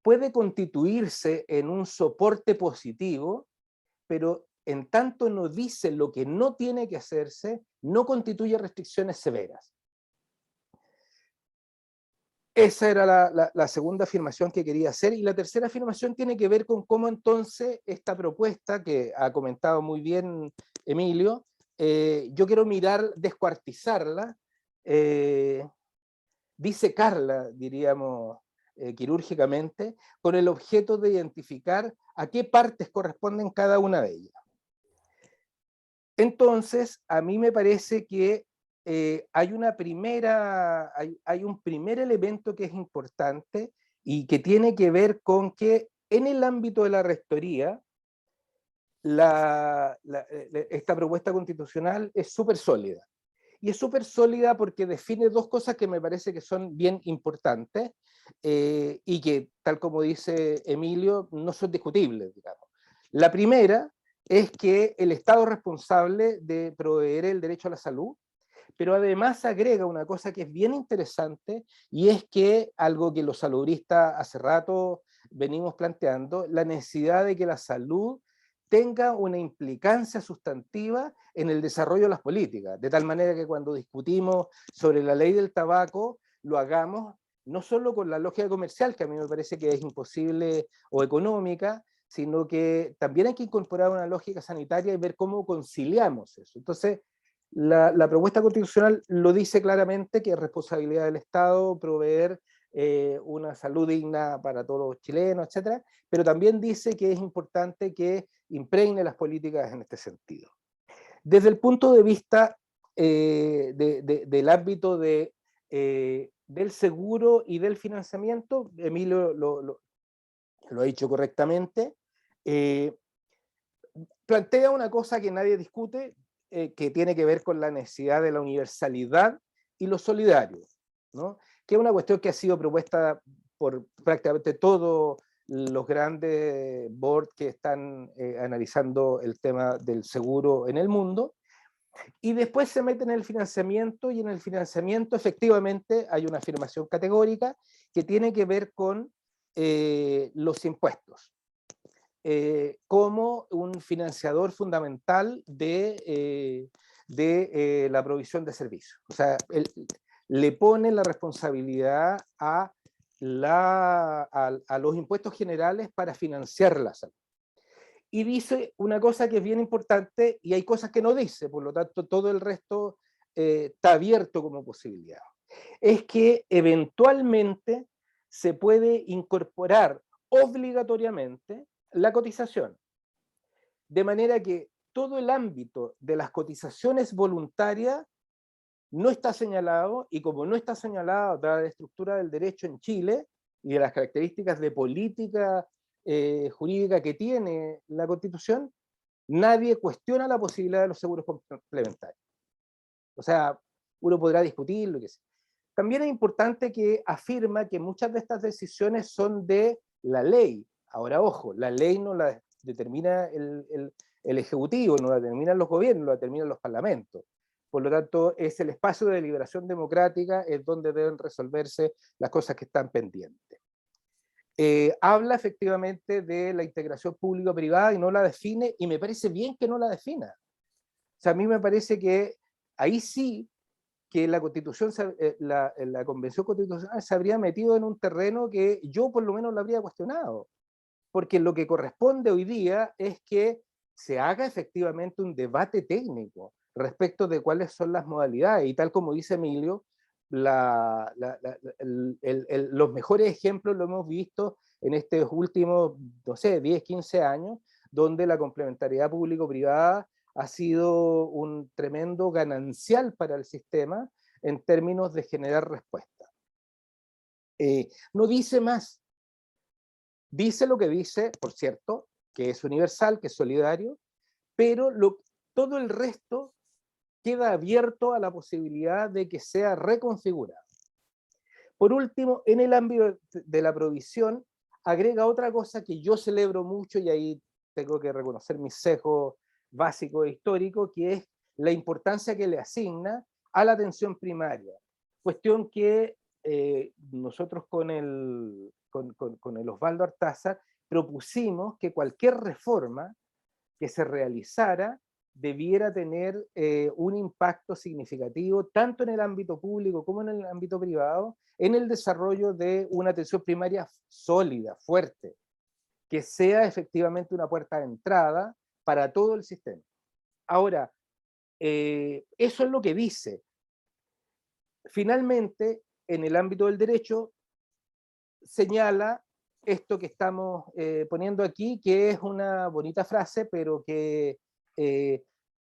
puede constituirse en un soporte positivo, pero en tanto no dice lo que no tiene que hacerse, no constituye restricciones severas. Esa era la segunda afirmación que quería hacer, y la tercera afirmación tiene que ver con cómo entonces esta propuesta, que ha comentado muy bien Emilio, yo quiero descuartizarla, disecarla, diríamos quirúrgicamente, con el objeto de identificar a qué partes corresponden cada una de ellas. Entonces, a mí me parece que hay un primer elemento que es importante y que tiene que ver con que en el ámbito de la rectoría, esta propuesta constitucional es súper sólida. y es súper sólida porque define dos cosas que me parece que son bien importantes y que, tal como dice Emilio, no son discutibles, digamos. La primera es que el Estado es responsable de proveer el derecho a la salud, pero además agrega una cosa que es bien interesante, y es que algo que los saludistas hace rato venimos planteando, la necesidad de que la salud tenga una implicancia sustantiva en el desarrollo de las políticas, de tal manera que cuando discutimos sobre la ley del tabaco, lo hagamos no solo con la lógica comercial, que a mí me parece que es imposible, o económica, sino que también hay que incorporar una lógica sanitaria y ver cómo conciliamos eso. Entonces, la propuesta constitucional lo dice claramente, que es responsabilidad del Estado proveer una salud digna para todos los chilenos, etcétera, pero también dice que es importante que impregne las políticas en este sentido. Desde el punto de vista del ámbito del seguro y del financiamiento, Emilio lo ha dicho correctamente, plantea una cosa que nadie discute, que tiene que ver con la necesidad de la universalidad y lo solidario, ¿no? Que es una cuestión que ha sido propuesta por prácticamente todos los grandes boards que están analizando el tema del seguro en el mundo, y después se mete en el financiamiento, y en el financiamiento efectivamente hay una afirmación categórica que tiene que ver con los impuestos. Como un financiador fundamental de la provisión de servicios. O sea, le pone la responsabilidad a los impuestos generales para financiar la salud. Y dice una cosa que es bien importante, y hay cosas que no dice, por lo tanto todo el resto está abierto como posibilidad. Es que eventualmente se puede incorporar obligatoriamente la cotización, de manera que todo el ámbito de las cotizaciones voluntarias no está señalado, y como no está señalado dada la estructura del derecho en Chile y de las características de política jurídica que tiene la Constitución, nadie cuestiona la posibilidad de los seguros complementarios. O sea, uno podrá discutir lo que sea. También es importante que afirma que muchas de estas decisiones son de la ley. Ahora, ojo, la ley no la determina el Ejecutivo, no la determinan los gobiernos, la determinan los parlamentos. Por lo tanto, es el espacio de deliberación democrática, es donde deben resolverse las cosas que están pendientes. Habla efectivamente de la integración público-privada y no la define, y me parece bien que no la defina. O sea, a mí me parece que ahí sí que la Constitución, la Convención Constitucional se habría metido en un terreno que yo por lo menos lo habría cuestionado, porque lo que corresponde hoy día es que se haga efectivamente un debate técnico respecto de cuáles son las modalidades, y tal como dice Emilio, los mejores ejemplos lo hemos visto en estos últimos, no sé, 10, 15 años, donde la complementariedad público-privada ha sido un tremendo ganancial para el sistema en términos de generar respuesta. No dice más. Dice lo que dice, por cierto, que es universal, que es solidario, pero todo el resto queda abierto a la posibilidad de que sea reconfigurado. Por último, en el ámbito de la provisión, agrega otra cosa que yo celebro mucho, y ahí tengo que reconocer mi sesgo básico e histórico, que es la importancia que le asigna a la atención primaria. Cuestión que nosotros con el Osvaldo Artázar propusimos que cualquier reforma que se realizara debiera tener un impacto significativo tanto en el ámbito público como en el ámbito privado en el desarrollo de una atención primaria sólida, fuerte, que sea efectivamente una puerta de entrada para todo el sistema. Ahora, eso es lo que dice. Finalmente, en el ámbito del derecho, señala esto que estamos poniendo aquí, que es una bonita frase, pero que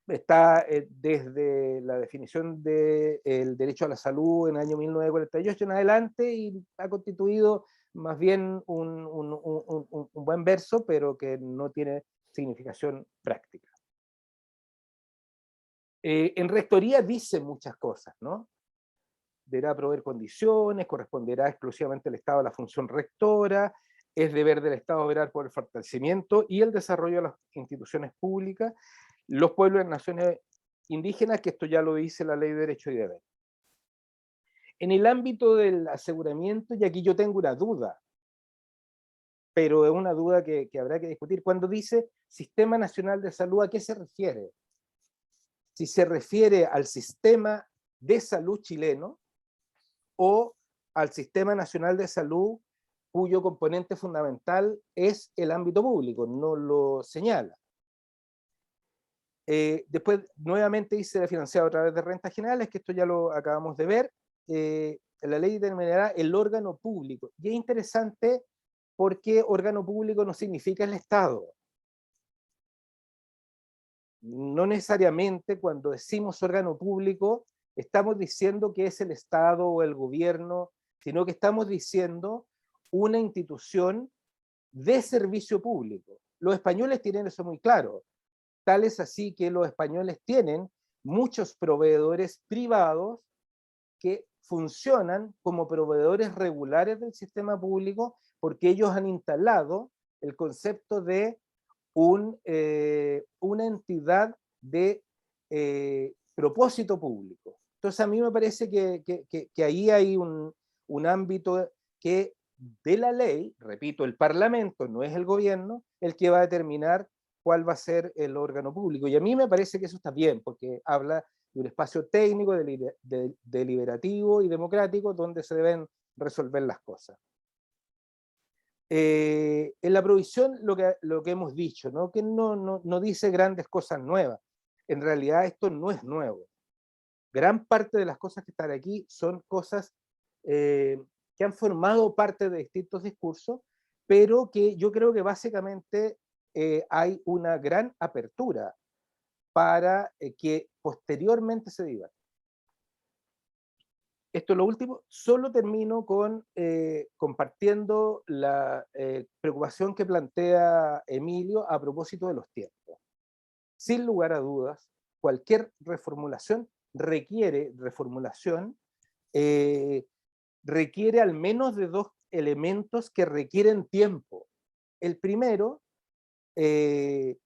está desde la definición del derecho a la salud en el año 1948 en adelante, y ha constituido más bien un buen verso, pero que no tiene significación práctica. En rectoría dice muchas cosas, ¿no? Deberá proveer condiciones, corresponderá exclusivamente al Estado a la función rectora, es deber del Estado velar por el fortalecimiento y el desarrollo de las instituciones públicas, los pueblos y las naciones indígenas, que esto ya lo dice la Ley de Derecho y Deber. En el ámbito del aseguramiento, y aquí yo tengo una duda, pero es una duda que habrá que discutir, cuando dice Sistema Nacional de Salud, ¿a qué se refiere? Si se refiere al sistema de salud chileno o al Sistema Nacional de Salud cuyo componente fundamental es el ámbito público, no lo señala. Después, nuevamente dice financiado a través de rentas generales, que esto ya lo acabamos de ver. La ley determinará el órgano público. Y es interesante porque órgano público no significa el Estado. No necesariamente cuando decimos órgano público estamos diciendo que es el Estado o el gobierno, sino que estamos diciendo una institución de servicio público. Los españoles tienen eso muy claro. Tal es así que los españoles tienen muchos proveedores privados que funcionan como proveedores regulares del sistema público porque ellos han instalado el concepto de una entidad de propósito público. Entonces a mí me parece que ahí hay un ámbito que de la ley, repito, el Parlamento, no es el gobierno, el que va a determinar cuál va a ser el órgano público. Y a mí me parece que eso está bien, porque habla de un espacio técnico, deliberativo y democrático donde se deben resolver las cosas. En la provisión lo que hemos dicho, ¿no? Que no dice grandes cosas nuevas. En realidad esto no es nuevo. Gran parte de las cosas que están aquí son cosas que han formado parte de distintos discursos, pero que yo creo que básicamente hay una gran apertura para que posteriormente se diga. Esto es lo último, solo termino con compartiendo la preocupación que plantea Emilio a propósito de los tiempos. Sin lugar a dudas, cualquier reformulación requiere al menos de dos elementos que requieren tiempo. El primero, el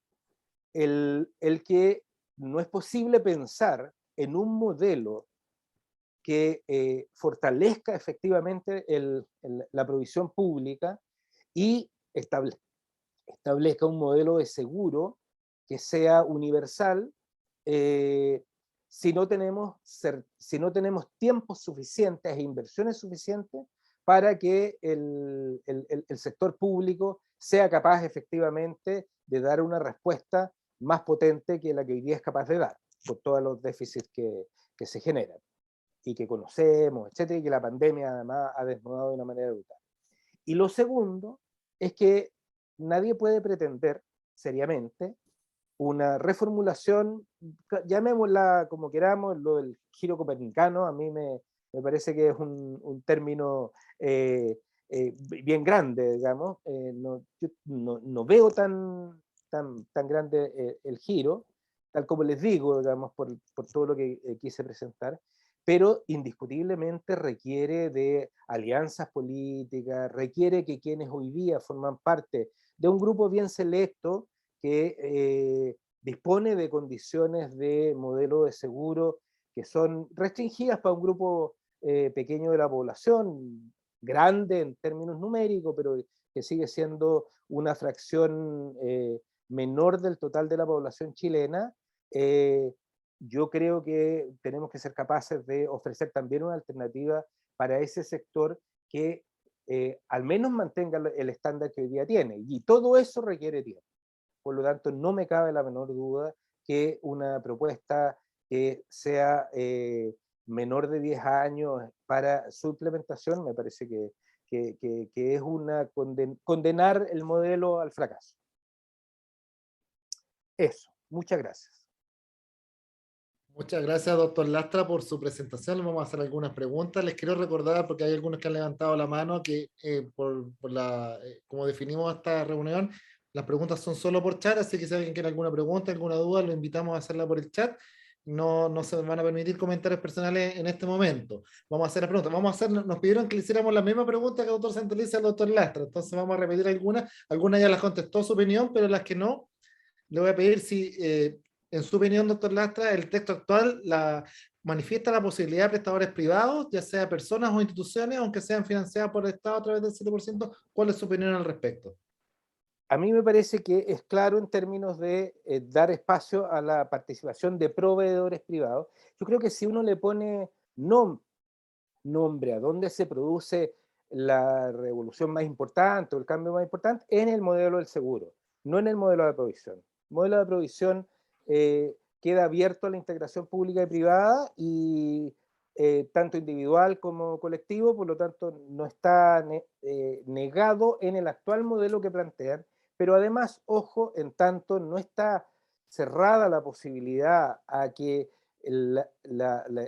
que no es posible pensar en un modelo que fortalezca efectivamente la provisión pública y establezca un modelo de seguro que sea universal si no tenemos tiempos suficientes e inversiones suficientes para que el sector público sea capaz efectivamente de dar una respuesta más potente que la que hoy día es capaz de dar, por todos los déficits que se generan y que conocemos, etcétera, y que la pandemia además ha desnudado de una manera brutal. Y lo segundo es que nadie puede pretender seriamente una reformulación, llamémosla como queramos, lo del giro copernicano, a mí me parece que es un término bien grande, digamos. Yo no veo tan grande el giro, tal como les digo, digamos, por todo lo que quise presentar, pero indiscutiblemente requiere de alianzas políticas, requiere que quienes hoy día forman parte de un grupo bien selecto que dispone de condiciones de modelo de seguro que son restringidas para un grupo pequeño de la población, grande en términos numéricos, pero que sigue siendo una fracción menor del total de la población chilena. Yo creo que tenemos que ser capaces de ofrecer también una alternativa para ese sector que al menos mantenga el estándar que hoy día tiene. Y todo eso requiere tiempo. Por lo tanto, no me cabe la menor duda que una propuesta que sea menor de 10 años para su implementación, me parece que es una condenar el modelo al fracaso. Eso, muchas gracias. Muchas gracias, doctor Lastra, por su presentación. Les vamos a hacer algunas preguntas. Les quiero recordar, porque hay algunos que han levantado la mano, que como definimos esta reunión, las preguntas son solo por chat, así que si alguien quiere alguna pregunta, alguna duda, lo invitamos a hacerla por el chat. no se van a permitir comentarios personales en este momento. Vamos a hacer las preguntas. Nos pidieron que le hiciéramos la misma pregunta que el doctor Santelice al doctor Lastra, entonces vamos a repetir algunas ya las contestó su opinión, pero las que no, le voy a pedir si, en su opinión, doctor Lastra, el texto actual manifiesta la posibilidad de prestadores privados, ya sea personas o instituciones, aunque sean financiadas por el Estado a través del 7%. ¿Cuál es su opinión al respecto? A mí me parece que es claro en términos de dar espacio a la participación de proveedores privados. Yo creo que si uno le pone nombre a dónde se produce la revolución más importante o el cambio más importante, en el modelo del seguro, no en el modelo de provisión. El modelo de provisión queda abierto a la integración pública y privada, y tanto individual como colectivo, por lo tanto no está negado en el actual modelo que plantean, pero además, ojo, en tanto no está cerrada la posibilidad a que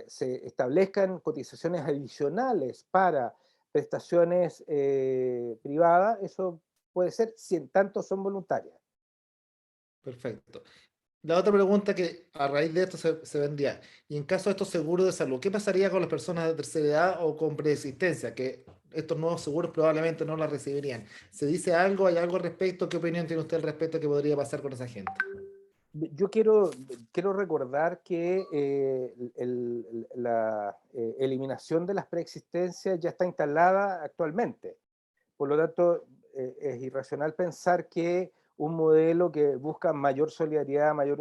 se establezcan cotizaciones adicionales para prestaciones privadas. Eso puede ser si en tanto son voluntarias. Perfecto. La otra pregunta que a raíz de esto se vendría, y en caso de estos seguros de salud, ¿qué pasaría con las personas de tercera edad o con preexistencia? Que estos nuevos seguros probablemente no las recibirían. ¿Se dice algo? ¿Hay algo al respecto? ¿Qué opinión tiene usted al respecto? ¿Qué podría pasar con esa gente? Yo quiero recordar que la eliminación de las preexistencias ya está instalada actualmente. Por lo tanto, es irracional pensar que un modelo que busca mayor solidaridad, mayor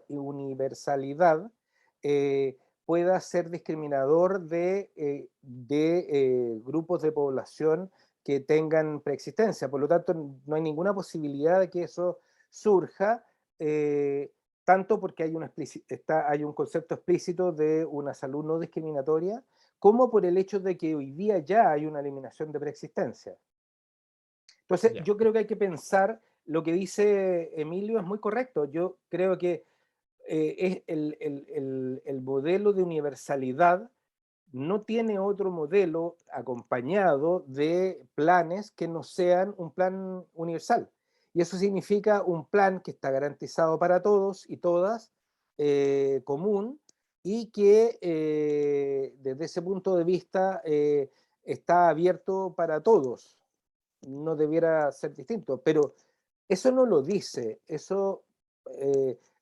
universalidad, pueda ser discriminador de grupos de población que tengan preexistencia. Por lo tanto, no hay ninguna posibilidad de que eso surja, tanto porque hay un concepto explícito de una salud no discriminatoria, como por el hecho de que hoy día ya hay una eliminación de preexistencia. Entonces, yo creo que hay que pensar, lo que dice Emilio es muy correcto. Yo creo que es el modelo de universalidad no tiene otro modelo acompañado de planes que no sean un plan universal. Y eso significa un plan que está garantizado para todos y todas, común, y que desde ese punto de vista está abierto para todos. No debiera ser distinto, pero eso no lo dice, eso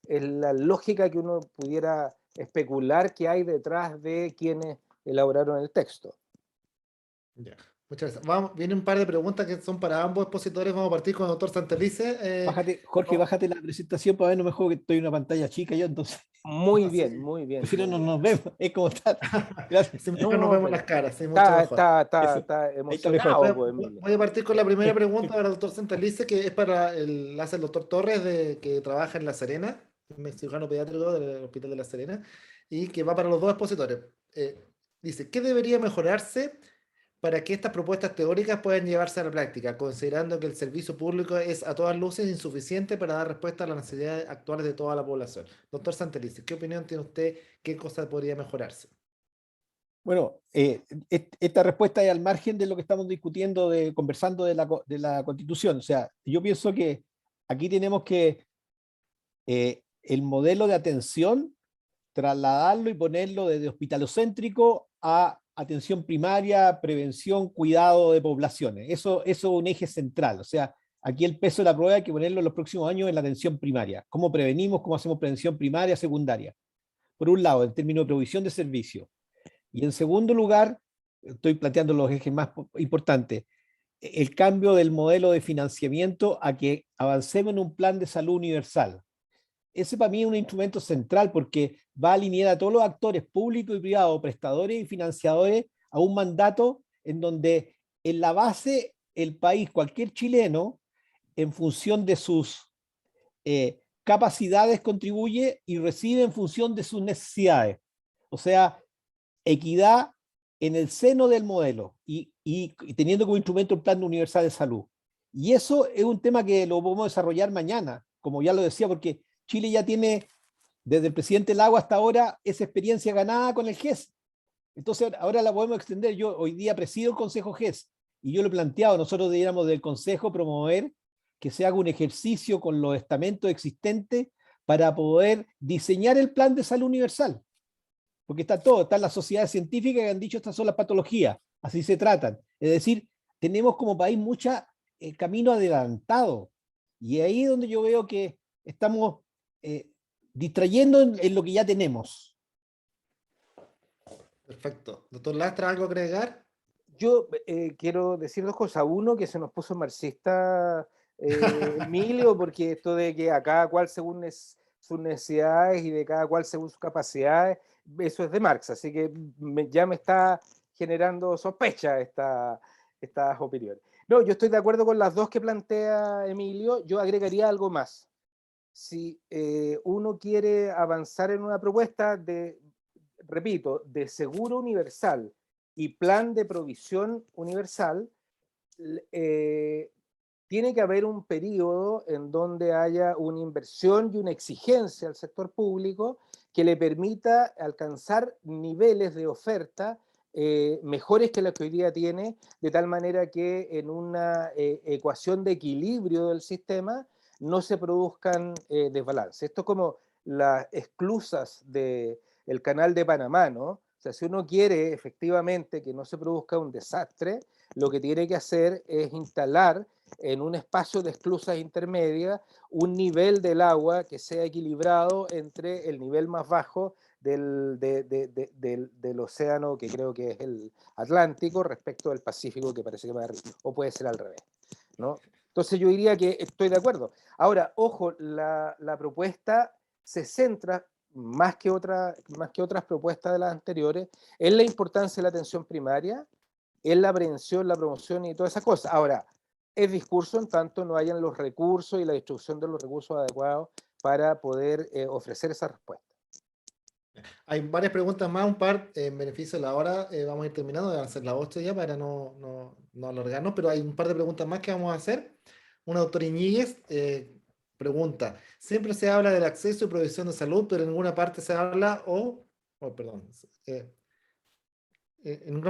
es la lógica que uno pudiera especular que hay detrás de quienes elaboraron el texto. Ya. Muchas gracias. Viene un par de preguntas que son para ambos expositores. Vamos a partir con el doctor Santelice. Jorge, bájate la presentación para ver, no me juego que estoy en una pantalla chica yo, entonces. Muy bien, muy bien. Prefiero no nos vemos, es como está. Gracias. Si mejor nos vemos las caras. Sí, mucho mejor. Está emocionado. Voy a partir con la primera pregunta para el doctor Santelice, que es hace el doctor Torres, que trabaja en La Serena, cirujano pediátrico del Hospital de La Serena, y que va para los dos expositores. Dice, ¿qué debería mejorarse para que estas propuestas teóricas puedan llevarse a la práctica, considerando que el servicio público es a todas luces insuficiente para dar respuesta a las necesidades actuales de toda la población? Doctor Santelice, ¿qué opinión tiene usted? ¿Qué cosa podría mejorarse? Bueno, esta respuesta es al margen de lo que estamos discutiendo, conversando de la Constitución. O sea, yo pienso que aquí tenemos que el modelo de atención trasladarlo y ponerlo desde hospitalocéntrico a atención primaria, prevención, cuidado de poblaciones. Eso es un eje central. O sea, aquí el peso de la prueba hay que ponerlo en los próximos años en la atención primaria. ¿Cómo prevenimos? ¿Cómo hacemos prevención primaria, secundaria? Por un lado, en términos de provisión de servicios. Y en segundo lugar, estoy planteando los ejes más importantes, el cambio del modelo de financiamiento a que avancemos en un plan de salud universal. Ese para mí es un instrumento central porque va a alinear a todos los actores públicos y privados, prestadores y financiadores, a un mandato en donde en la base el país, cualquier chileno, en función de sus capacidades contribuye y recibe en función de sus necesidades. O sea, equidad en el seno del modelo y teniendo como instrumento el Plan Universal de Salud. Y eso es un tema que lo podemos desarrollar mañana, como ya lo decía, porque Chile ya tiene, desde el presidente Lago hasta ahora, esa experiencia ganada con el GES. Entonces ahora la podemos extender. Yo hoy día presido el Consejo GES y yo lo he planteado, nosotros deberíamos del Consejo promover que se haga un ejercicio con los estamentos existentes para poder diseñar el plan de salud universal. Porque está todo, están las sociedades científicas que han dicho estas son las patologías, así se tratan. Es decir, tenemos como país mucho camino adelantado. Y ahí es donde yo veo que estamos distrayendo en lo que ya tenemos. Perfecto. Doctor Lastra, ¿algo que agregar? Yo quiero decir dos cosas. Uno, que se nos puso marxista Emilio, porque esto de que a cada cual según sus necesidades y de cada cual según sus capacidades, eso es de Marx, así que ya me está generando sospecha estas opiniones. No, yo estoy de acuerdo con las dos que plantea Emilio, yo agregaría algo más. Si uno quiere avanzar en una propuesta de, repito, de seguro universal y plan de provisión universal, tiene que haber un periodo en donde haya una inversión y una exigencia al sector público que le permita alcanzar niveles de oferta mejores que los que hoy día tiene, de tal manera que en una ecuación de equilibrio del sistema no se produzcan desbalances. Esto es como las esclusas del canal de Panamá, ¿no? O sea, si uno quiere efectivamente que no se produzca un desastre, lo que tiene que hacer es instalar en un espacio de esclusas intermedias un nivel del agua que sea equilibrado entre el nivel más bajo del océano, que creo que es el Atlántico, respecto al Pacífico, que parece que va arriba, o puede ser al revés, ¿no? Entonces yo diría que estoy de acuerdo. Ahora, ojo, la propuesta se centra, más que otras propuestas de las anteriores, en la importancia de la atención primaria, en la prevención, la promoción y todas esas cosas. Ahora, es discurso en tanto no hayan los recursos y la distribución de los recursos adecuados para poder ofrecer esa respuesta. Hay varias preguntas más, un par en beneficio de la hora. Vamos a ir terminando, de hacer la 8 ya para no alargarnos, pero hay un par de preguntas más que vamos a hacer. Una doctora Iñiguez pregunta, siempre se habla del acceso y provisión de salud, pero en ninguna parte se habla, en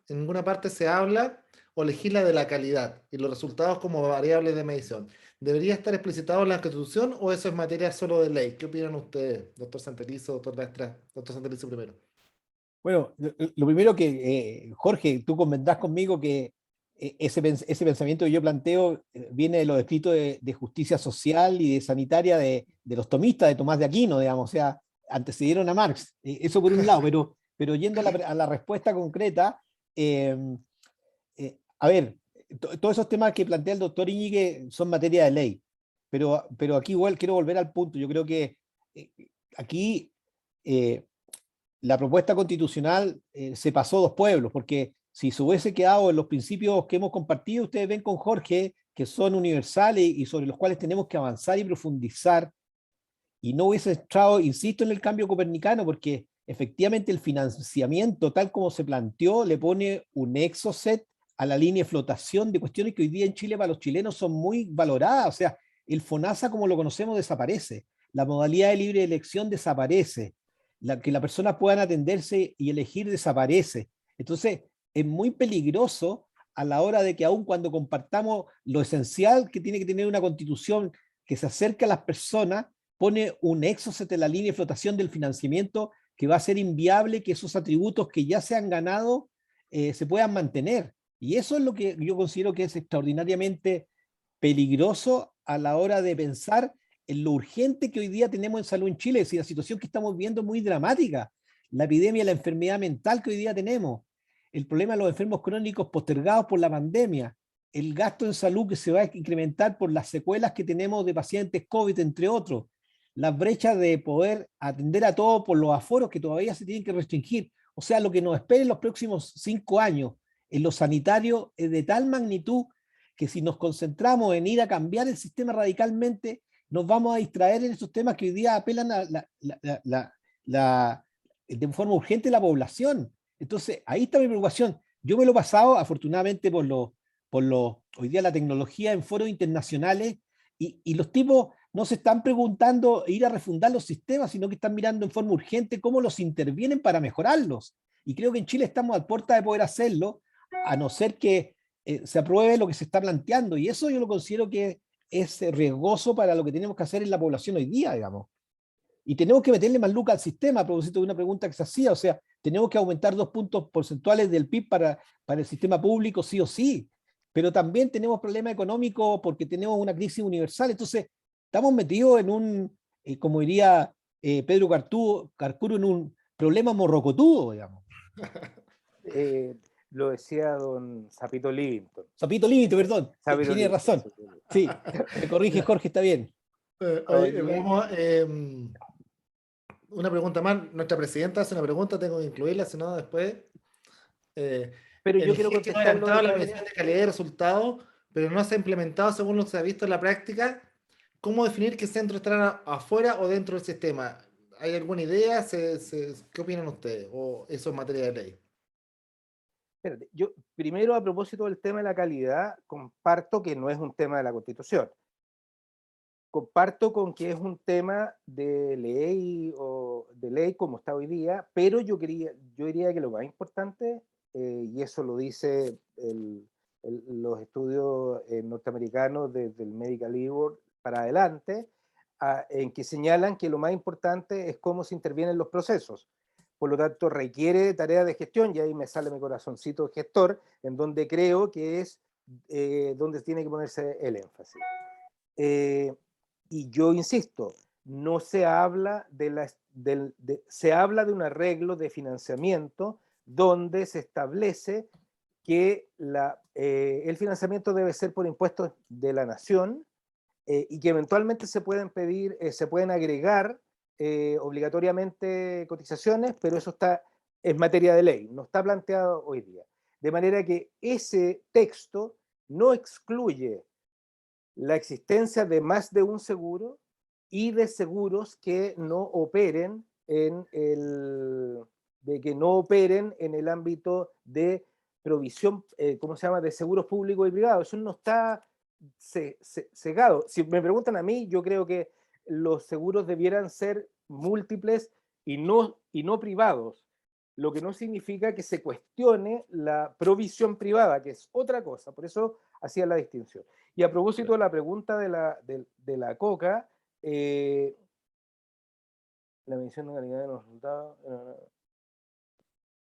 ninguna parte se habla o legisla de la calidad y los resultados como variables de medición. ¿Debería estar explicitado en la Constitución o eso es materia solo de ley? ¿Qué opinan ustedes, doctor Santelizo, doctor Lastra? Doctor Santelizo primero. Bueno, lo primero que, Jorge, tú comentás conmigo que ese pensamiento que yo planteo viene de los escritos de justicia social y de sanitaria de los tomistas de Tomás de Aquino, digamos, o sea, antecedieron a Marx. Eso por un lado, pero yendo a la respuesta concreta, a ver, todos esos temas que plantea el doctor Iñigue son materia de ley, pero aquí igual quiero volver al punto. Yo creo que aquí la propuesta constitucional se pasó dos pueblos, porque si se hubiese quedado en los principios que hemos compartido, ustedes ven con Jorge, que son universales y sobre los cuales tenemos que avanzar y profundizar, y no hubiese entrado, insisto, en el cambio copernicano, porque efectivamente el financiamiento, tal como se planteó, le pone un exocet a la línea de flotación de cuestiones que hoy día en Chile para los chilenos son muy valoradas. O sea, el FONASA como lo conocemos desaparece, la modalidad de libre elección desaparece, que las personas puedan atenderse y elegir desaparece. Entonces, es muy peligroso a la hora de que aun cuando compartamos lo esencial que tiene que tener una constitución que se acerca a las personas, pone un exocet en la línea de flotación del financiamiento que va a ser inviable que esos atributos que ya se han ganado se puedan mantener. Y eso es lo que yo considero que es extraordinariamente peligroso a la hora de pensar en lo urgente que hoy día tenemos en salud en Chile. Es decir, la situación que estamos viendo es muy dramática. La epidemia, la enfermedad mental que hoy día tenemos, el problema de los enfermos crónicos postergados por la pandemia, el gasto en salud que se va a incrementar por las secuelas que tenemos de pacientes COVID, entre otros, las brechas de poder atender a todos por los aforos que todavía se tienen que restringir. O sea, lo que nos espera en los próximos 5 años en lo sanitario es de tal magnitud que si nos concentramos en ir a cambiar el sistema radicalmente, nos vamos a distraer en esos temas que hoy día apelan a de forma urgente a la población. Entonces, ahí está mi preocupación. Yo me lo he pasado, afortunadamente, hoy día la tecnología en foros internacionales, y los tipos no se están preguntando ir a refundar los sistemas, sino que están mirando en forma urgente cómo los intervienen para mejorarlos. Y creo que en Chile estamos a puerta de poder hacerlo, a no ser que se apruebe lo que se está planteando. Y eso yo lo considero que es riesgoso para lo que tenemos que hacer en la población hoy día, digamos. y tenemos que meterle más lucas al sistema a propósito de una pregunta que se hacía, o sea, tenemos que aumentar 2 puntos porcentuales del PIB para el sistema público sí o sí, pero también tenemos problemas económicos porque tenemos una crisis universal, entonces estamos metidos en un, como diría Pedro Carcuro, en un problema morrocotudo, digamos. Lo decía don Zapito Livington. Zapito límite, perdón, Zapito tiene Livington. razón. Sí, me corrige Jorge, está bien. Oye, Oye, vamos, una pregunta más. Nuestra presidenta hace una pregunta, tengo que incluirla, si no después. pero El yo quiero GIE quedó contestarlo adelantado de en la una medición manera. de calidad y resultados, pero no se ha implementado según lo que se ha visto en la práctica. ¿Cómo definir qué centros estarán afuera o dentro del sistema? ¿Hay alguna idea? ¿Qué opinan ustedes? ¿O eso es materia de ley? Espérate, yo primero a propósito del tema de la calidad, comparto que no es un tema de la Constitución. Comparto con que es un tema de ley o de ley como está hoy día, pero yo diría que lo más importante, y eso lo dice los estudios norteamericanos desde el Medical Legal para adelante, en que señalan que lo más importante es cómo se intervienen los procesos. Por lo tanto, requiere tarea de gestión, y ahí me sale mi corazoncito gestor, en donde creo que es donde tiene que ponerse el énfasis. Y yo insisto, no se habla se habla de un arreglo de financiamiento donde se establece que el financiamiento debe ser por impuestos de la nación, y que eventualmente se pueden agregar obligatoriamente cotizaciones, pero eso está en materia de ley, no está planteado hoy día. De manera que ese texto no excluye la existencia de más de un seguro y de seguros que no operen en el ámbito de provisión, ¿cómo se llama?, de seguros públicos y privados. Eso no está cegado. Si me preguntan a mí, yo creo que los seguros debieran ser múltiples y no privados, lo que no significa que se cuestione la provisión privada, que es otra cosa. Por eso hacía la distinción. Y a propósito de la pregunta de la COCA, la medición de calidad de los resultados,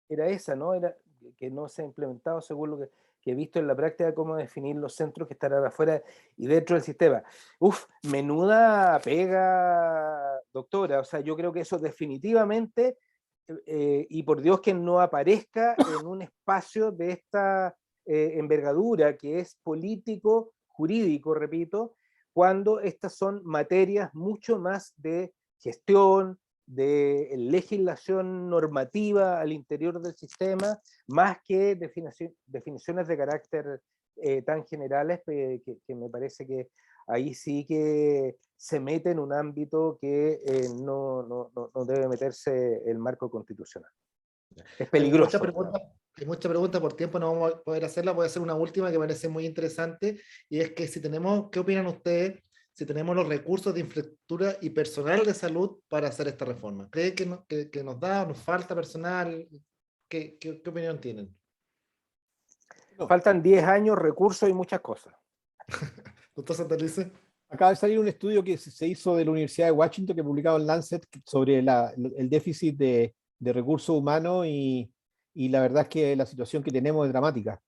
era esa, ¿no? Era que no se ha implementado según lo que he visto en la práctica, cómo definir los centros que estarán afuera y dentro del sistema. Uf, menuda pega, doctora. O sea, yo creo que eso definitivamente, y por Dios que no aparezca en un espacio de esta envergadura que es político, jurídico, repito, cuando estas son materias mucho más de gestión, de legislación normativa al interior del sistema, más que definiciones de carácter tan generales, que me parece que ahí sí que se mete en un ámbito que no debe meterse el marco constitucional. Es peligroso. Hay mucha pregunta por tiempo, no vamos a poder hacerla. Voy a hacer una última que me parece muy interesante, y es que ¿qué opinan ustedes si tenemos los recursos de infraestructura y personal de salud para hacer esta reforma? ¿Creen que nos falta personal? ¿Qué opinión tienen? Faltan 10 años, recursos y muchas cosas. ¿Doctor Santelice? Acaba de salir un estudio que se hizo de la Universidad de Washington, que publicado en Lancet, sobre el déficit de recursos humanos, y la verdad es que la situación que tenemos es dramática.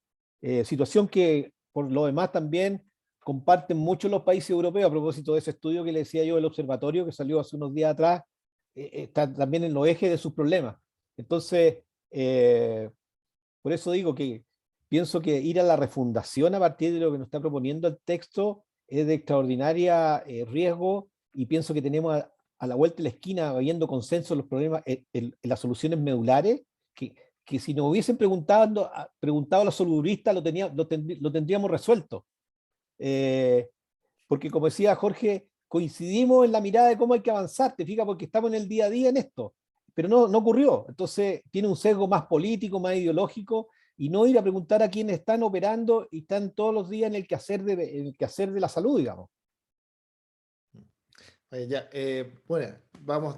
Situación que, por lo demás, también comparten muchos los países europeos. A propósito de ese estudio que le decía yo del observatorio, que salió hace unos días atrás, está también en los ejes de sus problemas. Entonces, por eso digo que pienso que ir a la refundación a partir de lo que nos está proponiendo el texto es de extraordinaria riesgo, y pienso que tenemos a la vuelta de la esquina, habiendo consenso en los problemas, en las soluciones medulares, que si nos hubiesen preguntado a los soluristas lo tendríamos resuelto. Porque como decía Jorge, coincidimos en la mirada de cómo hay que avanzar, te fijas, porque estamos en el día a día en esto, pero no ocurrió. Entonces tiene un sesgo más político, más ideológico, y no ir a preguntar a quienes están operando y están todos los días en el quehacer de la salud, digamos. Bueno,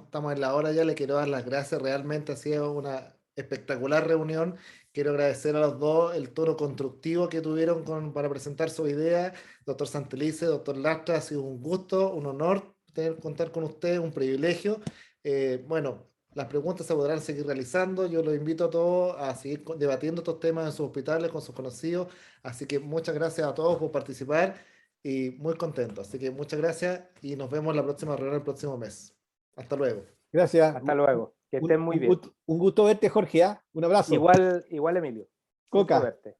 estamos en la hora ya. Le quiero dar las gracias, realmente ha sido una espectacular reunión. Quiero agradecer a los dos el tono constructivo que tuvieron para presentar su idea. Doctor Santelice, doctor Lastra, ha sido un gusto, un honor contar con ustedes, un privilegio. Bueno, las preguntas se podrán seguir realizando. Yo los invito a todos a seguir debatiendo estos temas en sus hospitales con sus conocidos. Así que muchas gracias a todos por participar y muy contentos. Así que muchas gracias y nos vemos en la próxima reunión el próximo mes. Hasta luego. Gracias. Hasta luego. Que estén muy bien. Un gusto verte, Jorge. ¿Ah? Un abrazo. Igual, Emilio. Gusto Coca. verte.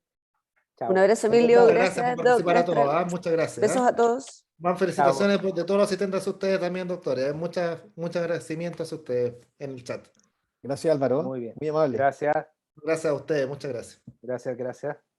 Chao. Un abrazo, Emilio. Muchas Gracias, por participar a Doc. todos. Muchas gracias. Besos a todos. Más felicitaciones de todos los asistentes a ustedes también, doctores. Muchos agradecimientos a ustedes en el chat. Gracias, Álvaro. Muy bien. Muy amable. Gracias. Gracias a ustedes, muchas gracias. Gracias.